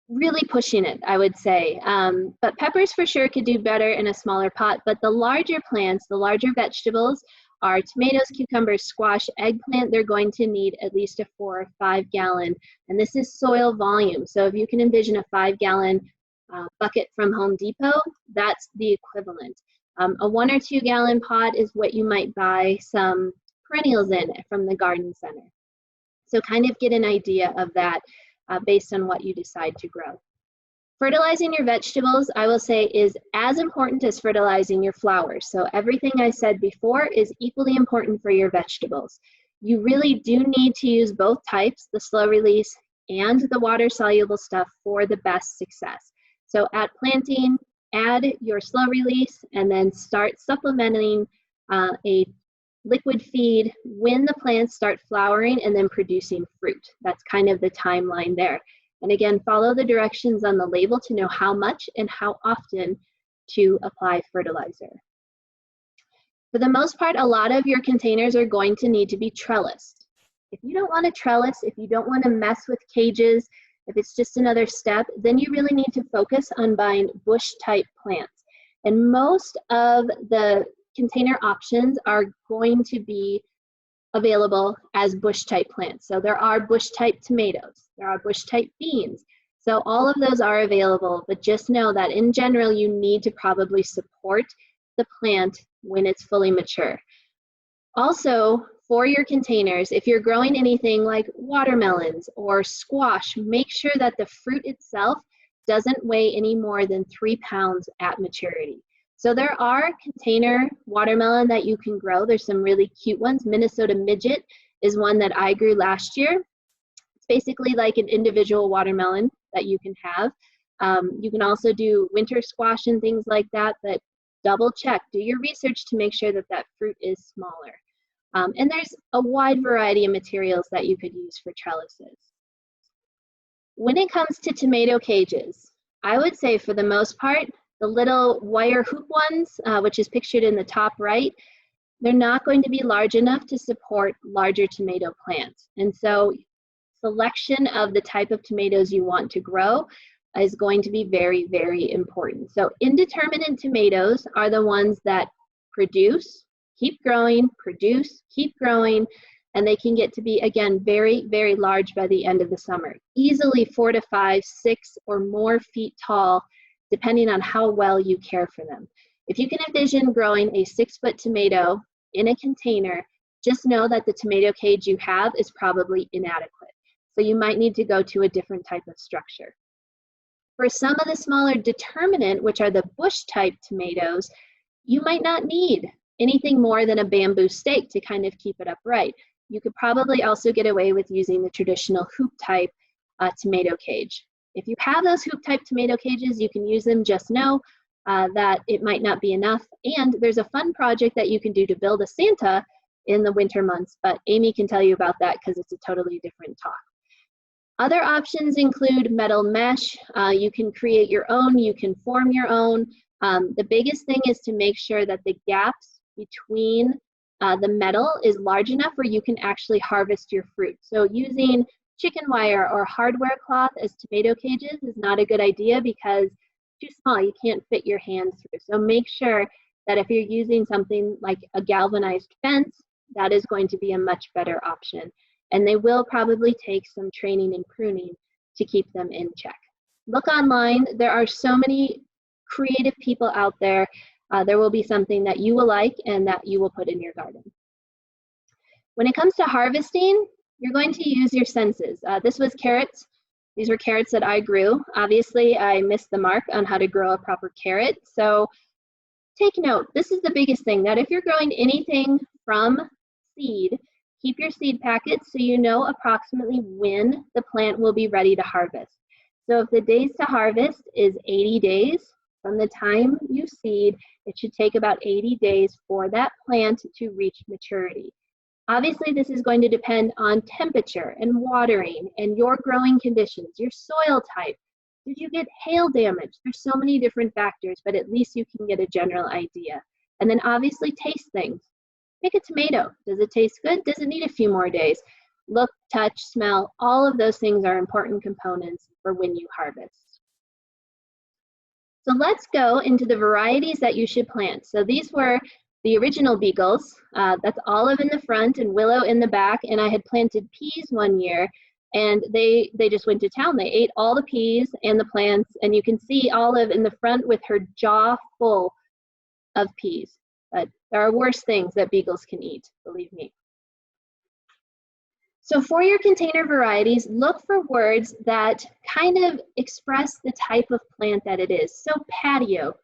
Really pushing it, I would say. But peppers for sure could do better in a smaller pot, but the larger plants, the larger vegetables, are tomatoes, cucumbers, squash, eggplant. They're going to need at least a 4 or 5 gallon, and this is soil volume. So if you can envision a 5 gallon bucket from Home Depot, that's the equivalent. A 1 or 2 gallon pot is what you might buy some perennials in from the garden center. So kind of get an idea of that based on what you decide to grow. Fertilizing your vegetables, I will say, is as important as fertilizing your flowers. So everything I said before is equally important for your vegetables. You really do need to use both types, the slow release and the water soluble stuff, for the best success. So at planting, add your slow release and then start supplementing a liquid feed when the plants start flowering and then producing fruit. That's kind of the timeline there. And again, follow the directions on the label to know how much and how often to apply fertilizer. For the most part, a lot of your containers are going to need to be trellised. If you don't want to trellis, if you don't want to mess with cages, if it's just another step, then you really need to focus on buying bush type plants. And most of the container options are going to be available as bush type plants. So there are bush type tomatoes, there are bush type beans. So all of those are available, but just know that in general, you need to probably support the plant when it's fully mature. Also, for your containers, if you're growing anything like watermelons or squash, make sure that the fruit itself doesn't weigh any more than 3 pounds at maturity. So there are container watermelon that you can grow. There's some really cute ones. Minnesota Midget is one that I grew last year. It's basically like an individual watermelon that you can have. You can also do winter squash and things like that, but double check, do your research to make sure that that fruit is smaller. And there's a wide variety of materials that you could use for trellises. When it comes to tomato cages, I would say for the most part, the little wire hoop ones, which is pictured in the top right, they're not going to be large enough to support larger tomato plants. And so selection of the type of tomatoes you want to grow is going to be very, very important. So indeterminate tomatoes are the ones that produce, keep growing, produce, keep growing, and they can get to be, again, very, very large by the end of the summer. Easily 4 to 5, 6 or more feet tall, depending on how well you care for them. If you can envision growing a 6-foot tomato in a container, just know that the tomato cage you have is probably inadequate. So you might need to go to a different type of structure. For some of the smaller determinate, which are the bush type tomatoes, you might not need anything more than a bamboo stake to kind of keep it upright. You could probably also get away with using the traditional hoop type tomato cage. If you have those hoop type tomato cages, you can use them. Just know that it might not be enough. And there's a fun project that you can do to build a Santa in the winter months, but Amy can tell you about that because it's a totally different talk. Other options include metal mesh. You can create your own, you can form your own. The biggest thing is to make sure that the gaps between the metal is large enough where you can actually harvest your fruit. So using chicken wire or hardware cloth as tomato cages is not a good idea because it's too small, you can't fit your hand through. So make sure that if you're using something like a galvanized fence, that is going to be a much better option. And they will probably take some training and pruning to keep them in check. Look online, there are so many creative people out there. There will be something that you will like and that you will put in your garden. When it comes to harvesting, you're going to use your senses. This was carrots. These were carrots that I grew. Obviously, I missed the mark on how to grow a proper carrot. So take note, this is the biggest thing, that if you're growing anything from seed, Keep your seed packets so you know approximately when the plant will be ready to harvest. So if the days to harvest is 80 days, from the time you seed, it should take about 80 days for that plant to reach maturity. Obviously, this is going to depend on temperature and watering and your growing conditions, your soil type. Did you get hail damage? There's so many different factors, but at least you can get a general idea. And then obviously taste things. Pick a tomato. Does it taste good? Does it need a few more days? Look, touch, smell, all of those things are important components for when you harvest. So let's go into the varieties that you should plant. So these were the original beagles. That's olive in the front and willow in the back. And I had planted peas one year, and they just went to town. They ate all the peas and the plants, and you can see Olive in the front with her jaw full of peas. But there are worse things that beagles can eat, believe me. So for your container varieties, look for words that kind of express the type of plant that it is. So patio,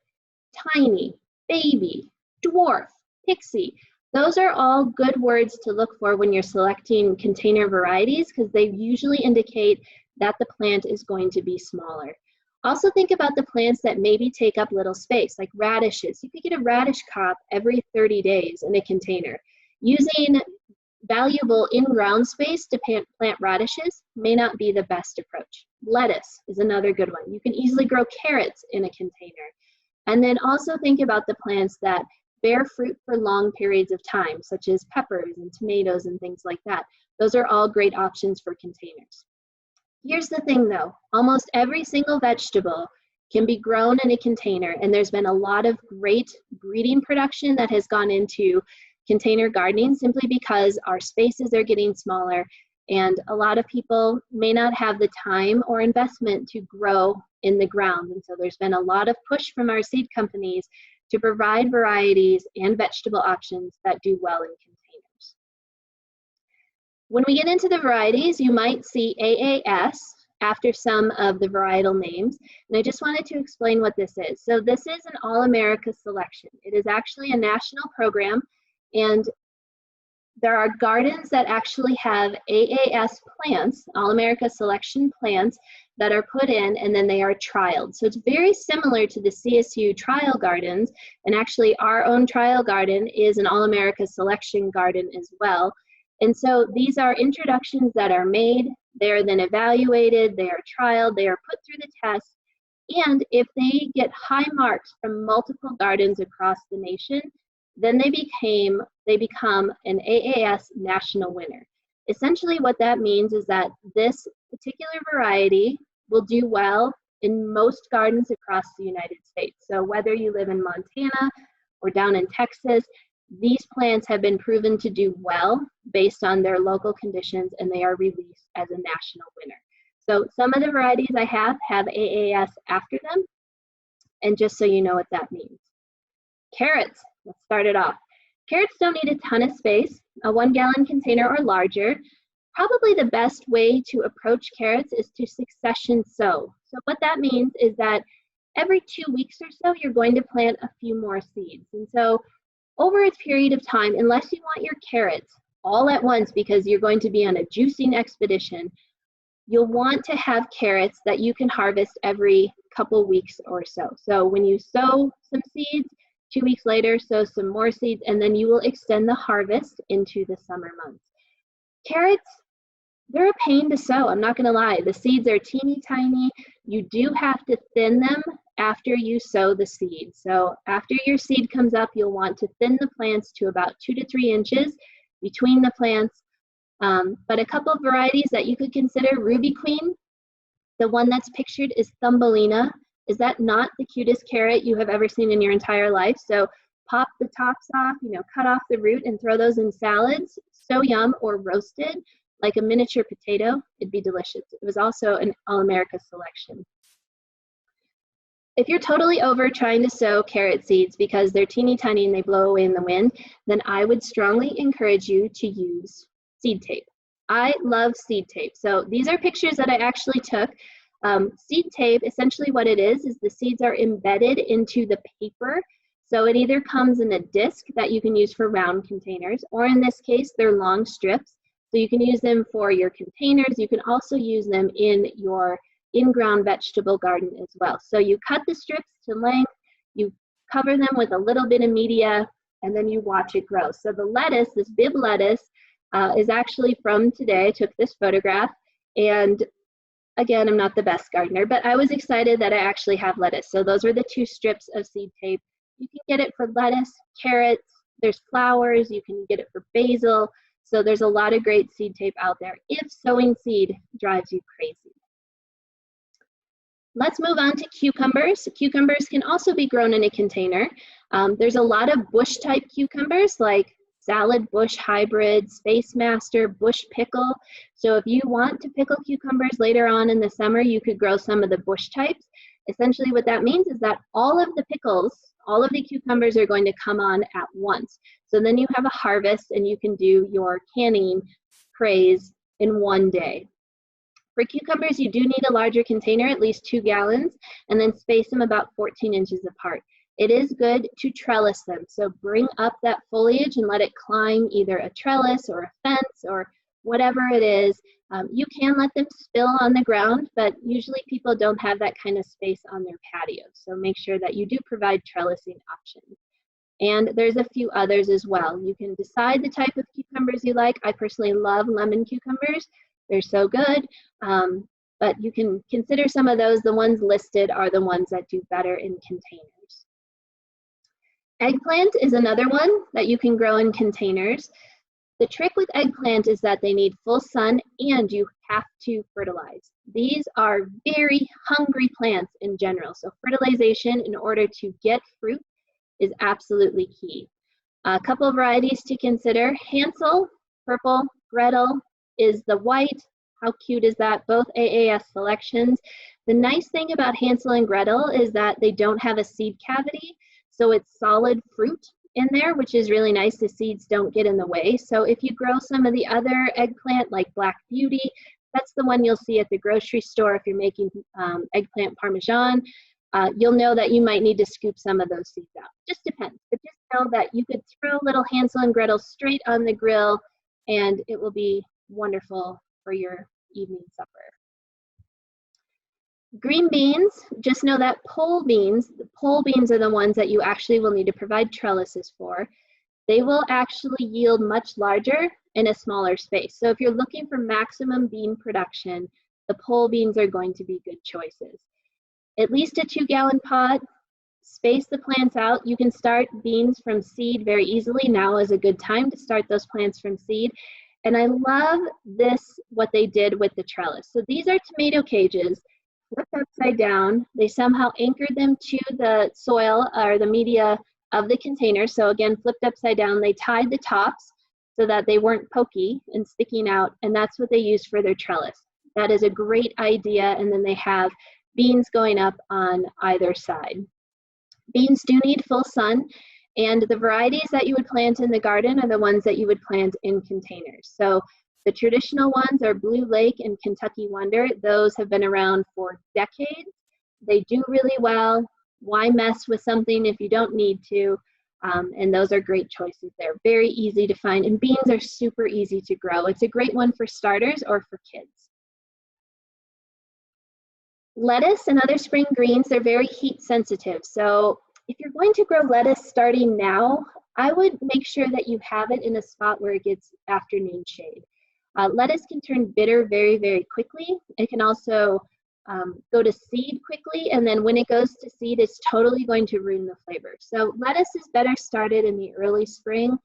tiny, baby, dwarf, pixie. Those are all good words to look for when you're selecting container varieties because they usually indicate that the plant is going to be smaller. Also think about the plants that maybe take up little space, like radishes. You could get a radish crop every 30 days in a container. Using valuable in-ground space to plant radishes may not be the best approach. Lettuce is another good one. You can easily grow carrots in a container. And then also think about the plants that bear fruit for long periods of time, such as peppers and tomatoes and things like that. Those are all great options for containers. Here's the thing though, almost every single vegetable can be grown in a container, and there's been a lot of great breeding production that has gone into container gardening simply because our spaces are getting smaller and a lot of people may not have the time or investment to grow in the ground. And so there's been a lot of push from our seed companies to provide varieties and vegetable options that do well in containers. When we get into the varieties, you might see AAS after some of the varietal names. And I just wanted to explain what this is. So this is an All-America selection. It is actually a national program, and there are gardens that actually have AAS plants, All-America selection plants, that are put in and then they are trialed. So it's very similar to the CSU trial gardens, and actually our own trial garden is an All-America selection garden as well. And so these are introductions that are made, they are then evaluated, they are trialed, they are put through the test, and if they get high marks from multiple gardens across the nation, then they become an AAS national winner. Essentially what that means is that this particular variety will do well in most gardens across the United States. So whether you live in Montana or down in Texas, these plants have been proven to do well based on their local conditions, and they are released as a national winner. So some of the varieties I have AAS after them, and just so you know what that means. Carrots, let's start it off. Carrots don't need a ton of space, a 1-gallon container or larger. Probably the best way to approach carrots is to succession sow. So what that means is that every 2 weeks or so, you're going to plant a few more seeds. And so over a period of time, unless you want your carrots all at once because you're going to be on a juicing expedition, you'll want to have carrots that you can harvest every couple weeks or so. So when you sow some seeds, 2 weeks later, sow some more seeds, and then you will extend the harvest into the summer months. Carrots, they're a pain to sow, I'm not gonna lie. The seeds are teeny tiny. You do have to thin them after you sow the seed. So after your seed comes up, you'll want to thin the plants to about 2 to 3 inches between the plants. But a couple of varieties that you could consider, Ruby Queen, the one that's pictured is Thumbelina. Is that not the cutest carrot you have ever seen in your entire life? So pop the tops off, cut off the root and throw those in salads. So yum, or roasted like a miniature potato. It'd be delicious. It was also an All-America selection. If you're totally over trying to sow carrot seeds because they're teeny tiny and they blow away in the wind, then I would strongly encourage you to use seed tape. I love seed tape. So these are pictures that I actually took. Seed tape, essentially what it is the seeds are embedded into the paper. So it either comes in a disc that you can use for round containers, or in this case, they're long strips. So you can use them for your containers. You can also use them in your in-ground vegetable garden as well. So you cut the strips to length, you cover them with a little bit of media, and then you watch it grow. So the lettuce, this bib lettuce, is actually from today. I took this photograph, and again, I'm not the best gardener, but I was excited that I actually have lettuce. So those were the 2 strips of seed tape. You can get it for lettuce, carrots, there's flowers, you can get it for basil. So there's a lot of great seed tape out there if sowing seed drives you crazy. Let's move on to cucumbers. Cucumbers can also be grown in a container. There's a lot of bush type cucumbers like salad bush hybrid, Space Master, bush pickle. So if you want to pickle cucumbers later on in the summer, you could grow some of the bush types. Essentially what that means is that all of the pickles, all of the cucumbers are going to come on at once. So then you have a harvest and you can do your canning craze in one day. For cucumbers, you do need a larger container, at least 2 gallons, and then space them about 14 inches apart. It is good to trellis them. So bring up that foliage and let it climb either a trellis or a fence or whatever it is. You can let them spill on the ground, but usually people don't have that kind of space on their patio. So make sure that you do provide trellising options. And there's a few others as well. You can decide the type of cucumbers you like. I personally love lemon cucumbers. They're so good. But you can consider some of those. The ones listed are the ones that do better in containers. Eggplant is another one that you can grow in containers. The trick with eggplant is that they need full sun and you have to fertilize. These are very hungry plants in general. So fertilization in order to get fruit is absolutely key. A couple of varieties to consider. Hansel, purple, Gretel is the white. How cute is that? Both AAS selections. The nice thing about Hansel and Gretel is that they don't have a seed cavity, so it's solid fruit in there, which is really nice. The seeds don't get in the way. So if you grow some of the other eggplant like Black Beauty, that's the one you'll see at the grocery store if you're making eggplant parmesan. You'll know that you might need to scoop some of those seeds out. Just depends, but just know that you could throw little Hansel and Gretel straight on the grill and it will be wonderful for your evening supper. Green beans, just know that pole beans are the ones that you actually will need to provide trellises for. They will actually yield much larger in a smaller space. So if you're looking for maximum bean production, the pole beans are going to be good choices. At least a 2-gallon pot, space the plants out. You can start beans from seed very easily. Now is a good time to start those plants from seed. And I love this, what they did with the trellis. So these are tomato cages flipped upside down. They somehow anchored them to the soil or the media of the container. So again, flipped upside down, they tied the tops so that they weren't pokey and sticking out, and that's what they used for their trellis. That is a great idea, and then they have beans going up on either side. Beans do need full sun, and the varieties that you would plant in the garden are the ones that you would plant in containers. So the traditional ones are Blue Lake and Kentucky Wonder. Those have been around for decades. They do really well. Why mess with something if you don't need to? And those are great choices. They're very easy to find, and beans are super easy to grow. It's a great one for starters or for kids. Lettuce and other spring greens, they're very heat sensitive. So if you're going to grow lettuce starting now, I would make sure that you have it in a spot where it gets afternoon shade. Lettuce can turn bitter very, very quickly. It can also go to seed quickly, and then when it goes to seed, it's totally going to ruin the flavor. So lettuce is better started in the early spring,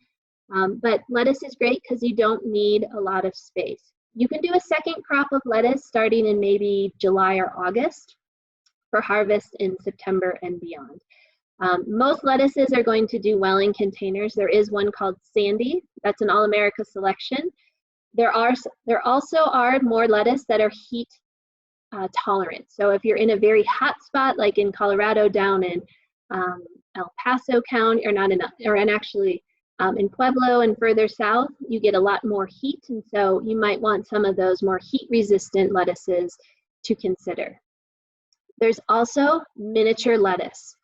but lettuce is great because you don't need a lot of space. You can do a second crop of lettuce starting in maybe July or August for harvest in September and beyond. Most lettuces are going to do well in containers. There is one called Sandy. That's an All-America selection. There also are more lettuce that are heat tolerant. So if you're in a very hot spot, like in Colorado down in El Paso County, in Pueblo and further south, you get a lot more heat, and so you might want some of those more heat-resistant lettuces to consider. There's also miniature lettuce.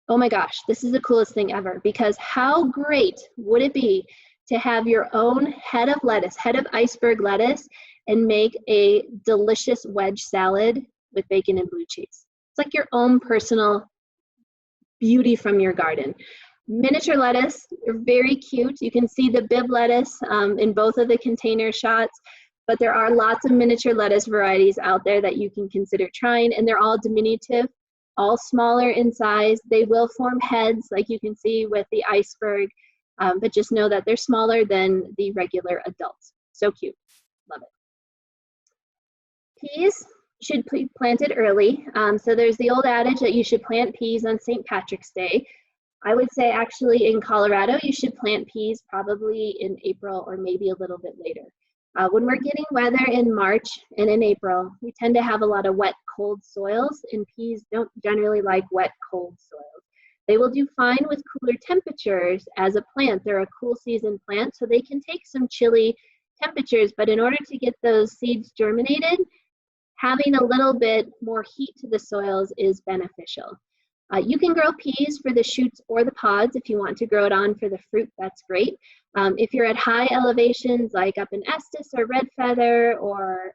Oh my gosh, this is the coolest thing ever, because how great would it be to have your own head of lettuce, head of iceberg lettuce, and make a delicious wedge salad with bacon and blue cheese. It's like your own personal beauty from your garden. Miniature lettuce, they're very cute. You can see the bib lettuce in both of the container shots, but there are lots of miniature lettuce varieties out there that you can consider trying, and they're all diminutive, all smaller in size. They will form heads like you can see with the iceberg, but just know that they're smaller than the regular adults. So cute, love it. Peas should be planted early. So there's the old adage that you should plant peas on St. Patrick's Day. I would say actually in Colorado, you should plant peas probably in April or maybe a little bit later. When we're getting weather in March and in April, we tend to have a lot of wet, cold soils, and peas don't generally like wet, cold soils. They will do fine with cooler temperatures as a plant. They're a cool season plant, so they can take some chilly temperatures, but in order to get those seeds germinated, having a little bit more heat to the soils is beneficial. You can grow peas for the shoots or the pods. If you want to grow it on for the fruit, that's great. If you're at high elevations like up in Estes or Red Feather or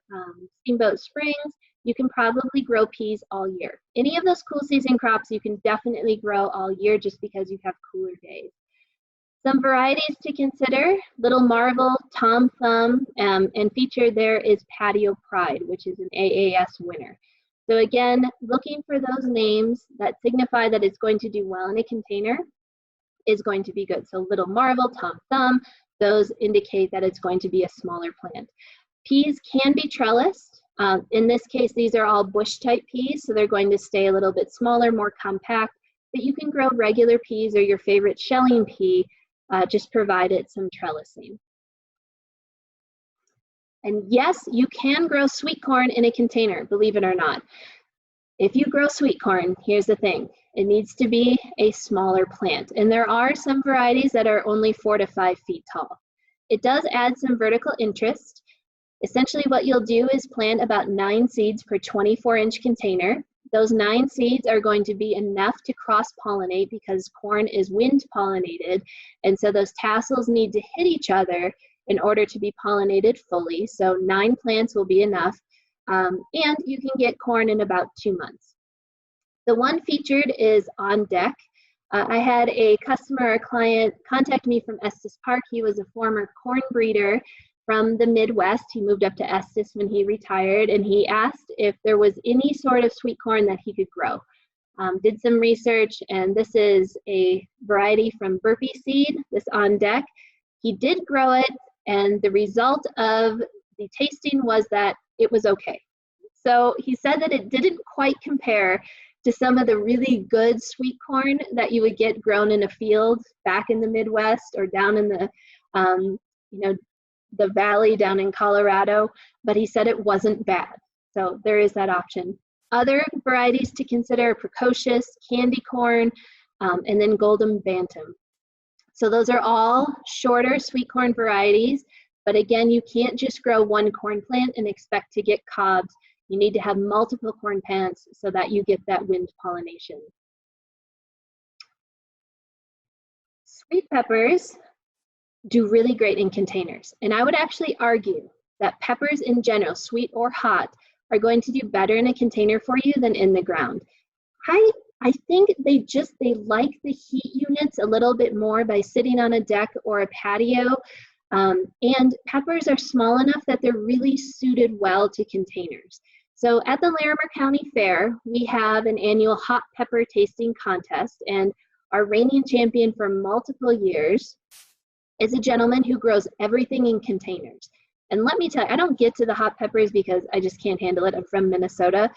Steamboat Springs, you can probably grow peas all year. Any of those cool season crops you can definitely grow all year just because you have cooler days. Some varieties to consider: Little Marvel, Tom Thumb, and featured there is Patio Pride, which is an AAS winner. So again, looking for those names that signify that it's going to do well in a container is going to be good. So Little Marvel, Tom Thumb, those indicate that it's going to be a smaller plant. Peas can be trellised. In this case, these are all bush type peas, so they're going to stay a little bit smaller, more compact, but you can grow regular peas or your favorite shelling pea, just provide it some trellising. And yes, you can grow sweet corn in a container, believe it or not. If you grow sweet corn, here's the thing. It needs to be a smaller plant. And there are some varieties that are only 4 to 5 feet tall. It does add some vertical interest. Essentially what you'll do is plant about 9 seeds per 24-inch container. Those 9 seeds are going to be enough to cross-pollinate because corn is wind-pollinated. And so those tassels need to hit each other in order to be pollinated fully. So 9 plants will be enough. And you can get corn in about 2 months. The one featured is On Deck. I had a customer or client contact me from Estes Park. He was a former corn breeder from the Midwest. He moved up to Estes when he retired, and he asked if there was any sort of sweet corn that he could grow. Did some research, and this is a variety from Burpee Seed, this On Deck. He did grow it, and the result of the tasting was that it was okay. So he said that it didn't quite compare to some of the really good sweet corn that you would get grown in a field back in the Midwest or down in the, the valley down in Colorado, but he said it wasn't bad. So there is that option. Other varieties to consider are precocious, candy corn, and then golden bantam. So those are all shorter sweet corn varieties, but again, you can't just grow one corn plant and expect to get cobs. You need to have multiple corn plants so that you get that wind pollination. Sweet peppers do really great in containers. And I would actually argue that peppers in general, sweet or hot, are going to do better in a container for you than in the ground. I think they like the heat units a little bit more by sitting on a deck or a patio. And peppers are small enough that they're really suited well to containers. So at the Larimer County Fair, we have an annual hot pepper tasting contest, and our reigning champion for multiple years is a gentleman who grows everything in containers. And let me tell you, I don't get to the hot peppers because I just can't handle it. I'm from Minnesota.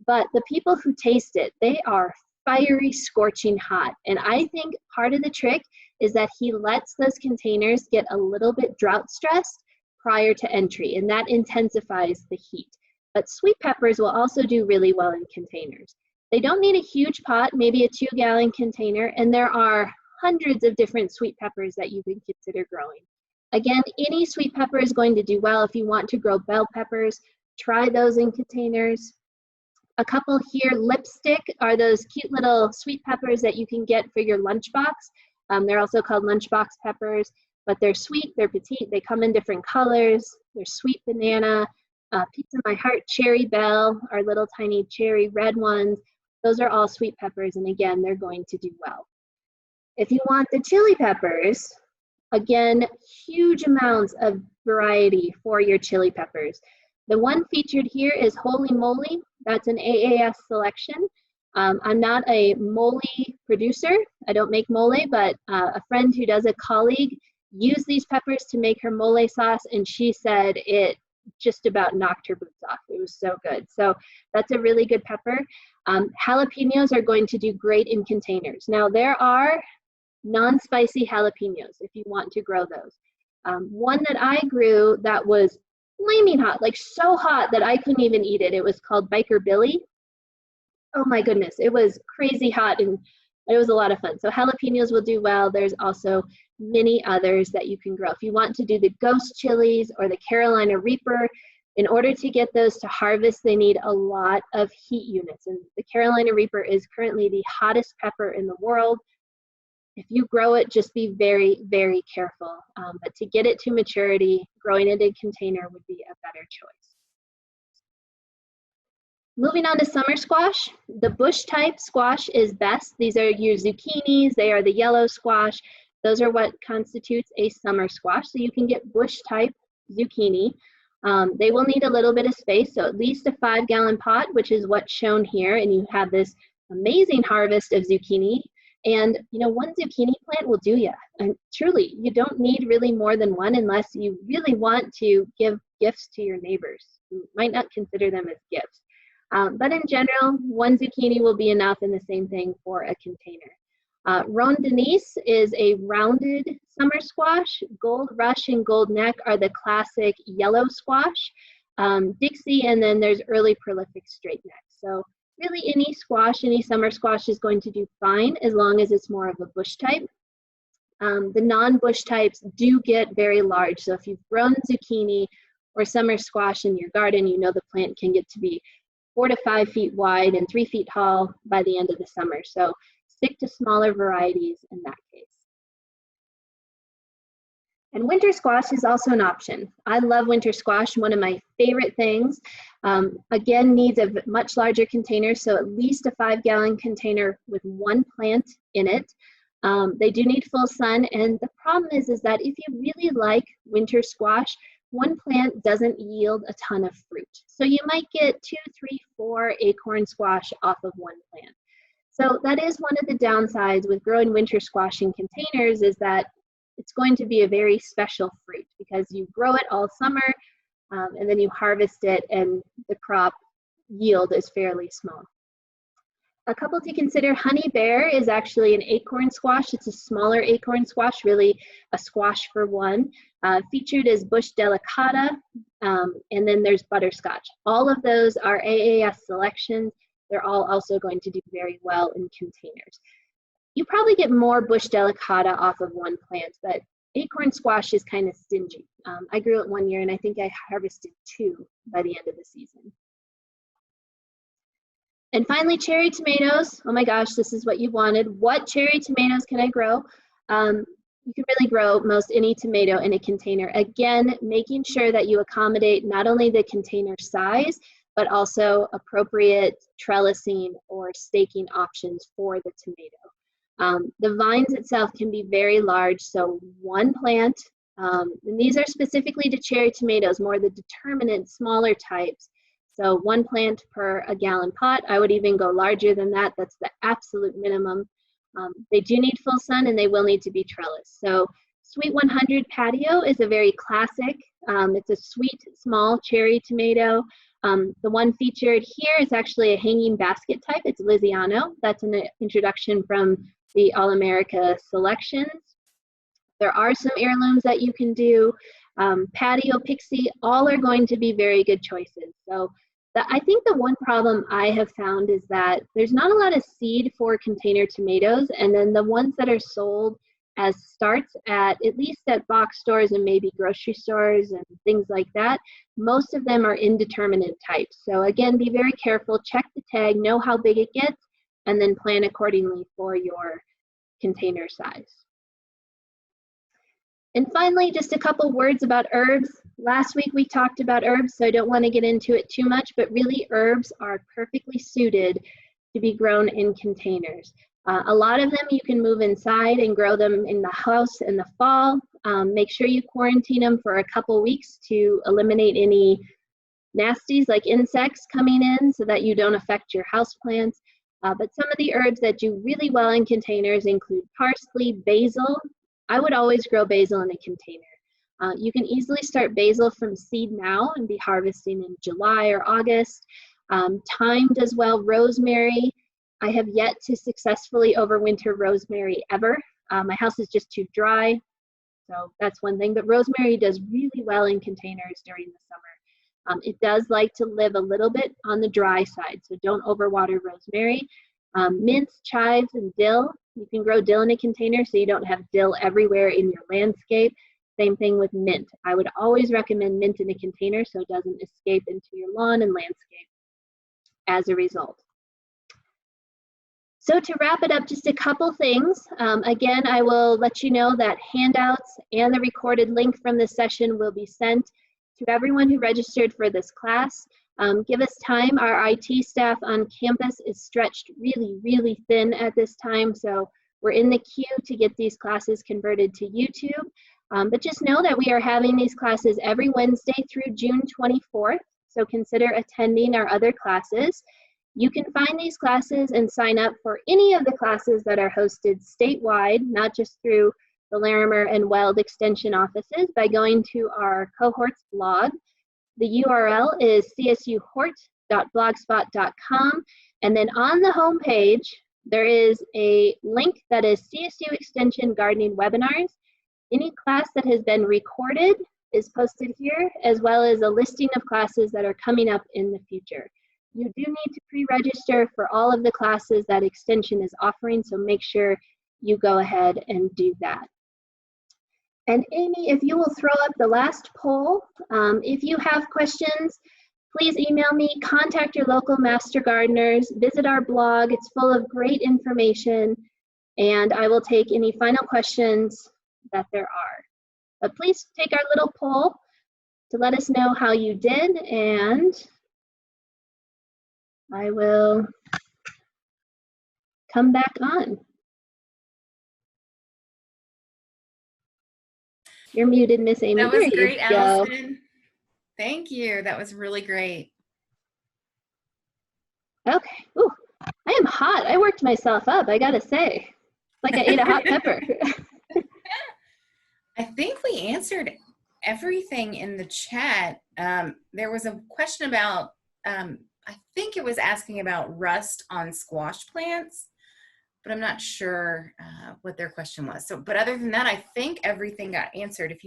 But the people who taste it, they are fiery, scorching hot. And I think part of the trick is that he lets those containers get a little bit drought stressed prior to entry, and that intensifies the heat. But sweet peppers will also do really well in containers. They don't need a huge pot, maybe a 2-gallon container, and there are hundreds of different sweet peppers that you can consider growing. Again, any sweet pepper is going to do well. If you want to grow bell peppers, try those in containers. A couple here, lipstick, are those cute little sweet peppers that you can get for your lunchbox. They're also called lunchbox peppers, but they're sweet, they're petite, they come in different colors. They're sweet banana, pizza my heart, cherry bell, our little tiny cherry red ones. Those are all sweet peppers, and again, they're going to do well. If you want the chili peppers, again, huge amounts of variety for your chili peppers. The one featured here is Holy Moly. That's an AAS selection. I'm not a mole producer. I don't make mole, but a friend who does, a colleague, used these peppers to make her mole sauce, and she said it just about knocked her boots off. It was so good. So that's a really good pepper. Jalapenos are going to do great in containers. Now, there are non-spicy jalapenos if you want to grow those. One that I grew that was flaming hot, like so hot that I couldn't even eat it. It was called Biker Billy. Oh my goodness, it was crazy hot, and it was a lot of fun. So jalapenos will do well. There's also many others that you can grow. If you want to do the ghost chilies or the Carolina Reaper, in order to get those to harvest, they need a lot of heat units. And the Carolina Reaper is currently the hottest pepper in the world. If you grow it, just be very, very careful. But to get it to maturity, growing it in a container would be a better choice. Moving on to summer squash, the bush type squash is best. These are your zucchinis, they are the yellow squash. Those are what constitutes a summer squash. So you can get bush type zucchini. They will need a little bit of space, so at least a 5-gallon pot, which is what's shown here, and you have this amazing harvest of zucchini. And you know, one zucchini plant will do you. And truly, you don't need really more than one unless you really want to give gifts to your neighbors. You might not consider them as gifts. But in general, one zucchini will be enough, and the same thing for a container. Ronde Denise is a rounded summer squash. Gold Rush and Gold Neck are the classic yellow squash. Dixie, and then there's early prolific straight neck. So really any squash, any summer squash is going to do fine as long as it's more of a bush type. The non-bush types do get very large. So if you've grown zucchini or summer squash in your garden, you know the plant can get to be 4 to 5 feet wide and 3 feet tall by the end of the summer. So stick to smaller varieties in that case. And winter squash is also an option. I love winter squash, one of my favorite things. Again, needs a much larger container, so at least a 5-gallon container with one plant in it. They do need full sun, and the problem is that if you really like winter squash, one plant doesn't yield a ton of fruit. So you might get 2, 3, 4 acorn squash off of one plant. So that is one of the downsides with growing winter squash in containers, is that it's going to be a very special fruit because you grow it all summer and then you harvest it and the crop yield is fairly small. A couple to consider, Honey Bear is actually an acorn squash. It's a smaller acorn squash, really a squash for one. Featured is Bush Delicata, and then there's Butterscotch. All of those are AAS selections. They're all also going to do very well in containers. You probably get more Bush Delicata off of one plant, but acorn squash is kind of stingy. I grew it one year and I think I harvested 2 by the end of the season. And finally, cherry tomatoes. Oh my gosh, this is what you wanted. What cherry tomatoes can I grow? You can really grow most any tomato in a container. Again, making sure that you accommodate not only the container size, but also appropriate trellising or staking options for the tomato. The vines itself can be very large, so one plant, and these are specifically to cherry tomatoes, more the determinate smaller types. So one plant per a gallon pot. I would even go larger than that. That's the absolute minimum. They do need full sun and they will need to be trellised. So Sweet 100 Patio is a very classic. It's a sweet, small cherry tomato. The one featured here is actually a hanging basket type. It's Liziano. That's an introduction from the All-America selections. There are some heirlooms that you can do. Patio, Pixie, all are going to be very good choices. So I think the one problem I have found is that there's not a lot of seed for container tomatoes, and then the ones that are sold as starts at least at box stores and maybe grocery stores and things like that. Most of them are indeterminate types. So again, be very careful, check the tag, know how big it gets, and then plan accordingly for your container size. And finally, just a couple words about herbs. Last week we talked about herbs, so I don't want to get into it too much, but really herbs are perfectly suited to be grown in containers. A lot of them you can move inside and grow them in the house in the fall. Make sure you quarantine them for a couple weeks to eliminate any nasties like insects coming in so that you don't affect your houseplants. But some of the herbs that do really well in containers include parsley, basil. I would always grow basil in a container. You can easily start basil from seed now and be harvesting in July or August. Thyme does well, rosemary. I have yet to successfully overwinter rosemary ever. My house is just too dry, so that's one thing. But rosemary does really well in containers during the summer. It does like to live a little bit on the dry side, so don't overwater rosemary. Mint, chives, and dill. You can grow dill in a container so you don't have dill everywhere in your landscape. Same thing with mint. I would always recommend mint in a container so it doesn't escape into your lawn and landscape as a result. So to wrap it up, just a couple things. Again, I will let you know that handouts and the recorded link from this session will be sent to everyone who registered for this class. Give us time. Our IT staff on campus is stretched really, really thin at this time, so we're in the queue to get these classes converted to YouTube. But just know that we are having these classes every Wednesday through June 24th, so consider attending our other classes. You can find these classes and sign up for any of the classes that are hosted statewide, not just through the Larimer and Weld Extension offices, by going to our cohorts blog. The URL is csuhort.blogspot.com, and then on the home page, there is a link that is CSU Extension Gardening Webinars. Any class that has been recorded is posted here, as well as a listing of classes that are coming up in the future. You do need to pre-register for all of the classes that Extension is offering, so make sure you go ahead and do that. And Amy, if you will throw up the last poll, if you have questions, please email me, contact your local master gardeners, visit our blog. It's full of great information, and I will take any final questions that there are. But please take our little poll to let us know how you did, and I will come back on. You're muted, Miss Amy. That was there great, you go. Allison. Thank you. That was really great. Okay. Ooh, I am hot. I worked myself up, I gotta say. Like I ate a hot pepper. I think we answered everything in the chat. There was a question about, I think it was asking about rust on squash plants, but I'm not sure what their question was. So, but other than that, I think everything got answered. If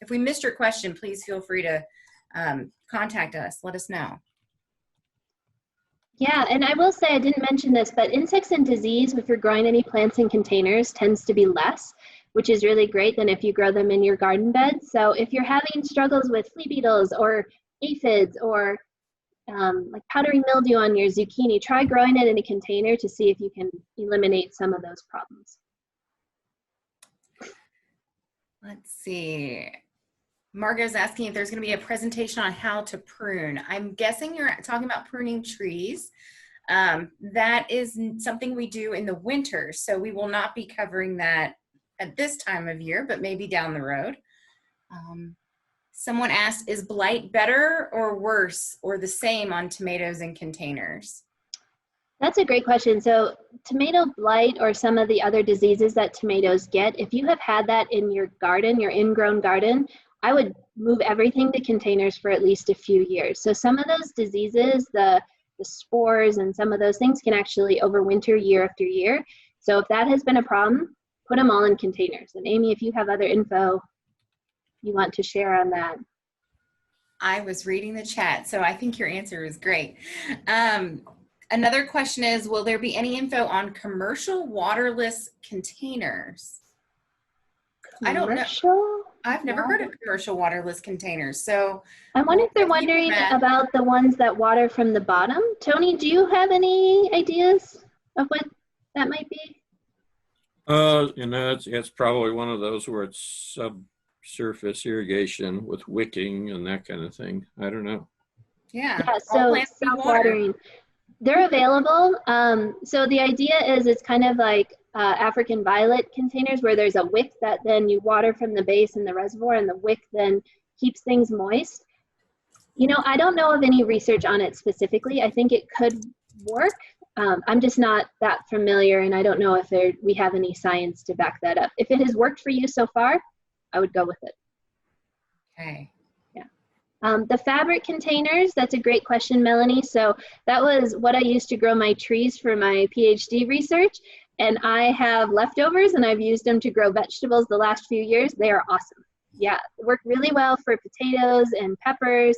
we missed your question, please feel free to contact us. Let us know. Yeah, and I will say, I didn't mention this, but insects and disease, if you're growing any plants in containers, tends to be less, which is really great than if you grow them in your garden bed. So if you're having struggles with flea beetles or aphids or like powdery mildew on your zucchini, try growing it in a container to see if you can eliminate some of those problems. Let's see. Margot's asking if there's going to be a presentation on how to prune. I'm guessing you're talking about pruning trees. That is something we do in the winter, so we will not be covering that at this time of year, but maybe down the road. Someone asked, is blight better or worse or the same on tomatoes in containers? That's a great question. So tomato blight or some of the other diseases that tomatoes get, if you have had that in your garden, your ingrown garden, I would move everything to containers for at least a few years. So some of those diseases, the spores and some of those things can actually overwinter year after year. So if that has been a problem, put them all in containers. And Amy, if you have other info you want to share on that. I was reading the chat, so I think your answer is great. Another question is, will there be any info on commercial waterless containers? I don't know. Commercial? I've never heard of commercial waterless containers. So I wonder if they're wondering about the ones that water from the bottom. Tony, do you have any ideas of what that might be? It's probably one of those where it's subsurface irrigation with wicking and that kind of thing. I don't know. Yeah. Yeah, so self-watering. They're available. So the idea is it's kind of like African violet containers where there's a wick that then you water from the base in the reservoir, and the wick then keeps things moist. You know, I don't know of any research on it specifically. I think it could work. I'm just not that familiar, and I don't know if we have any science to back that up. If it has worked for you so far, I would go with it. Okay. The fabric containers, that's a great question, Melanie. So that was what I used to grow my trees for my PhD research. And I have leftovers, and I've used them to grow vegetables the last few years. They are awesome. Yeah, work really well for potatoes and peppers.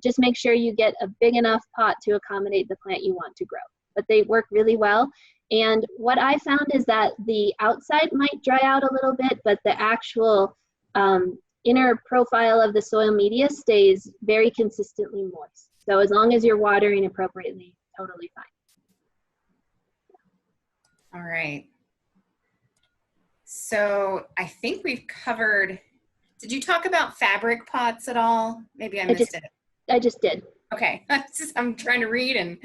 Just make sure you get a big enough pot to accommodate the plant you want to grow. But they work really well. And what I found is that the outside might dry out a little bit, but the actual inner profile of the soil media stays very consistently moist. So as long as you're watering appropriately, totally fine. All right. So I think we've covered, did you talk about fabric pots at all? Maybe I missed it. I just did. Okay. I'm trying to read and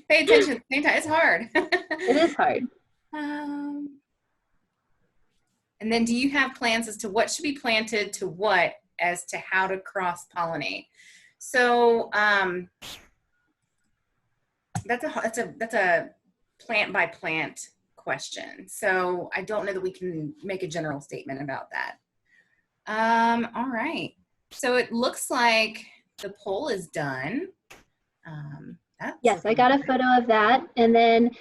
pay attention at the same time. It's hard. It is hard. And then do you have plans as to what should be planted to what as to how to cross-pollinate? So that's a plant by plant question. So I don't know that we can make a general statement about that. All right. So it looks like the poll is done. Yes, I got a photo of that. And then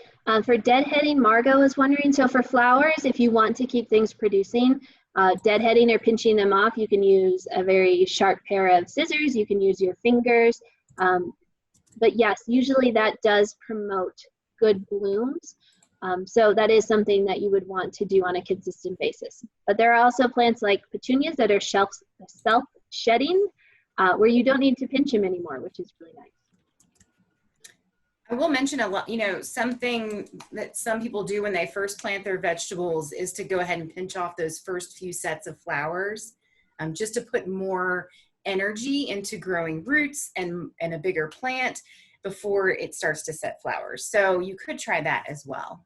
for deadheading, Margot was wondering, so for flowers, if you want to keep things producing, deadheading or pinching them off, you can use a very sharp pair of scissors. You can use your fingers. But yes, usually that does promote good blooms. So that is something that you would want to do on a consistent basis. But there are also plants like petunias that are self-shedding, where you don't need to pinch them anymore, which is really nice. I will mention a lot, something that some people do when they first plant their vegetables is to go ahead and pinch off those first few sets of flowers, just to put more energy into growing roots and a bigger plant before it starts to set flowers. So you could try that as well.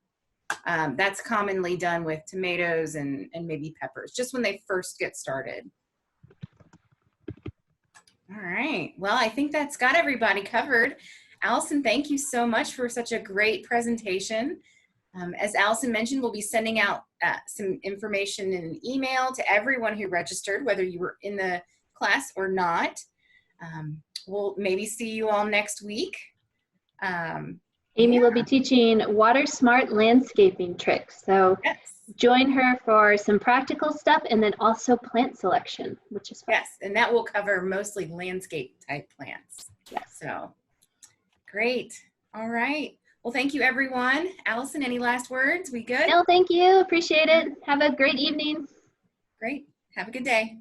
That's commonly done with tomatoes and maybe peppers, just when they first get started. All right, well, I think that's got everybody covered. Allison, thank you so much for such a great presentation. As Allison mentioned, we'll be sending out some information in an email to everyone who registered, whether you were in the class or not. We'll maybe see you all next week. Amy will be teaching water smart landscaping tricks. So yes. Join her for some practical stuff and then also plant selection, which is fun. Yes, and that will cover mostly landscape type plants. Yes. So great. All right. Well, thank you, everyone. Allison, any last words? We good? No, thank you. Appreciate it. Have a great evening. Great. Have a good day.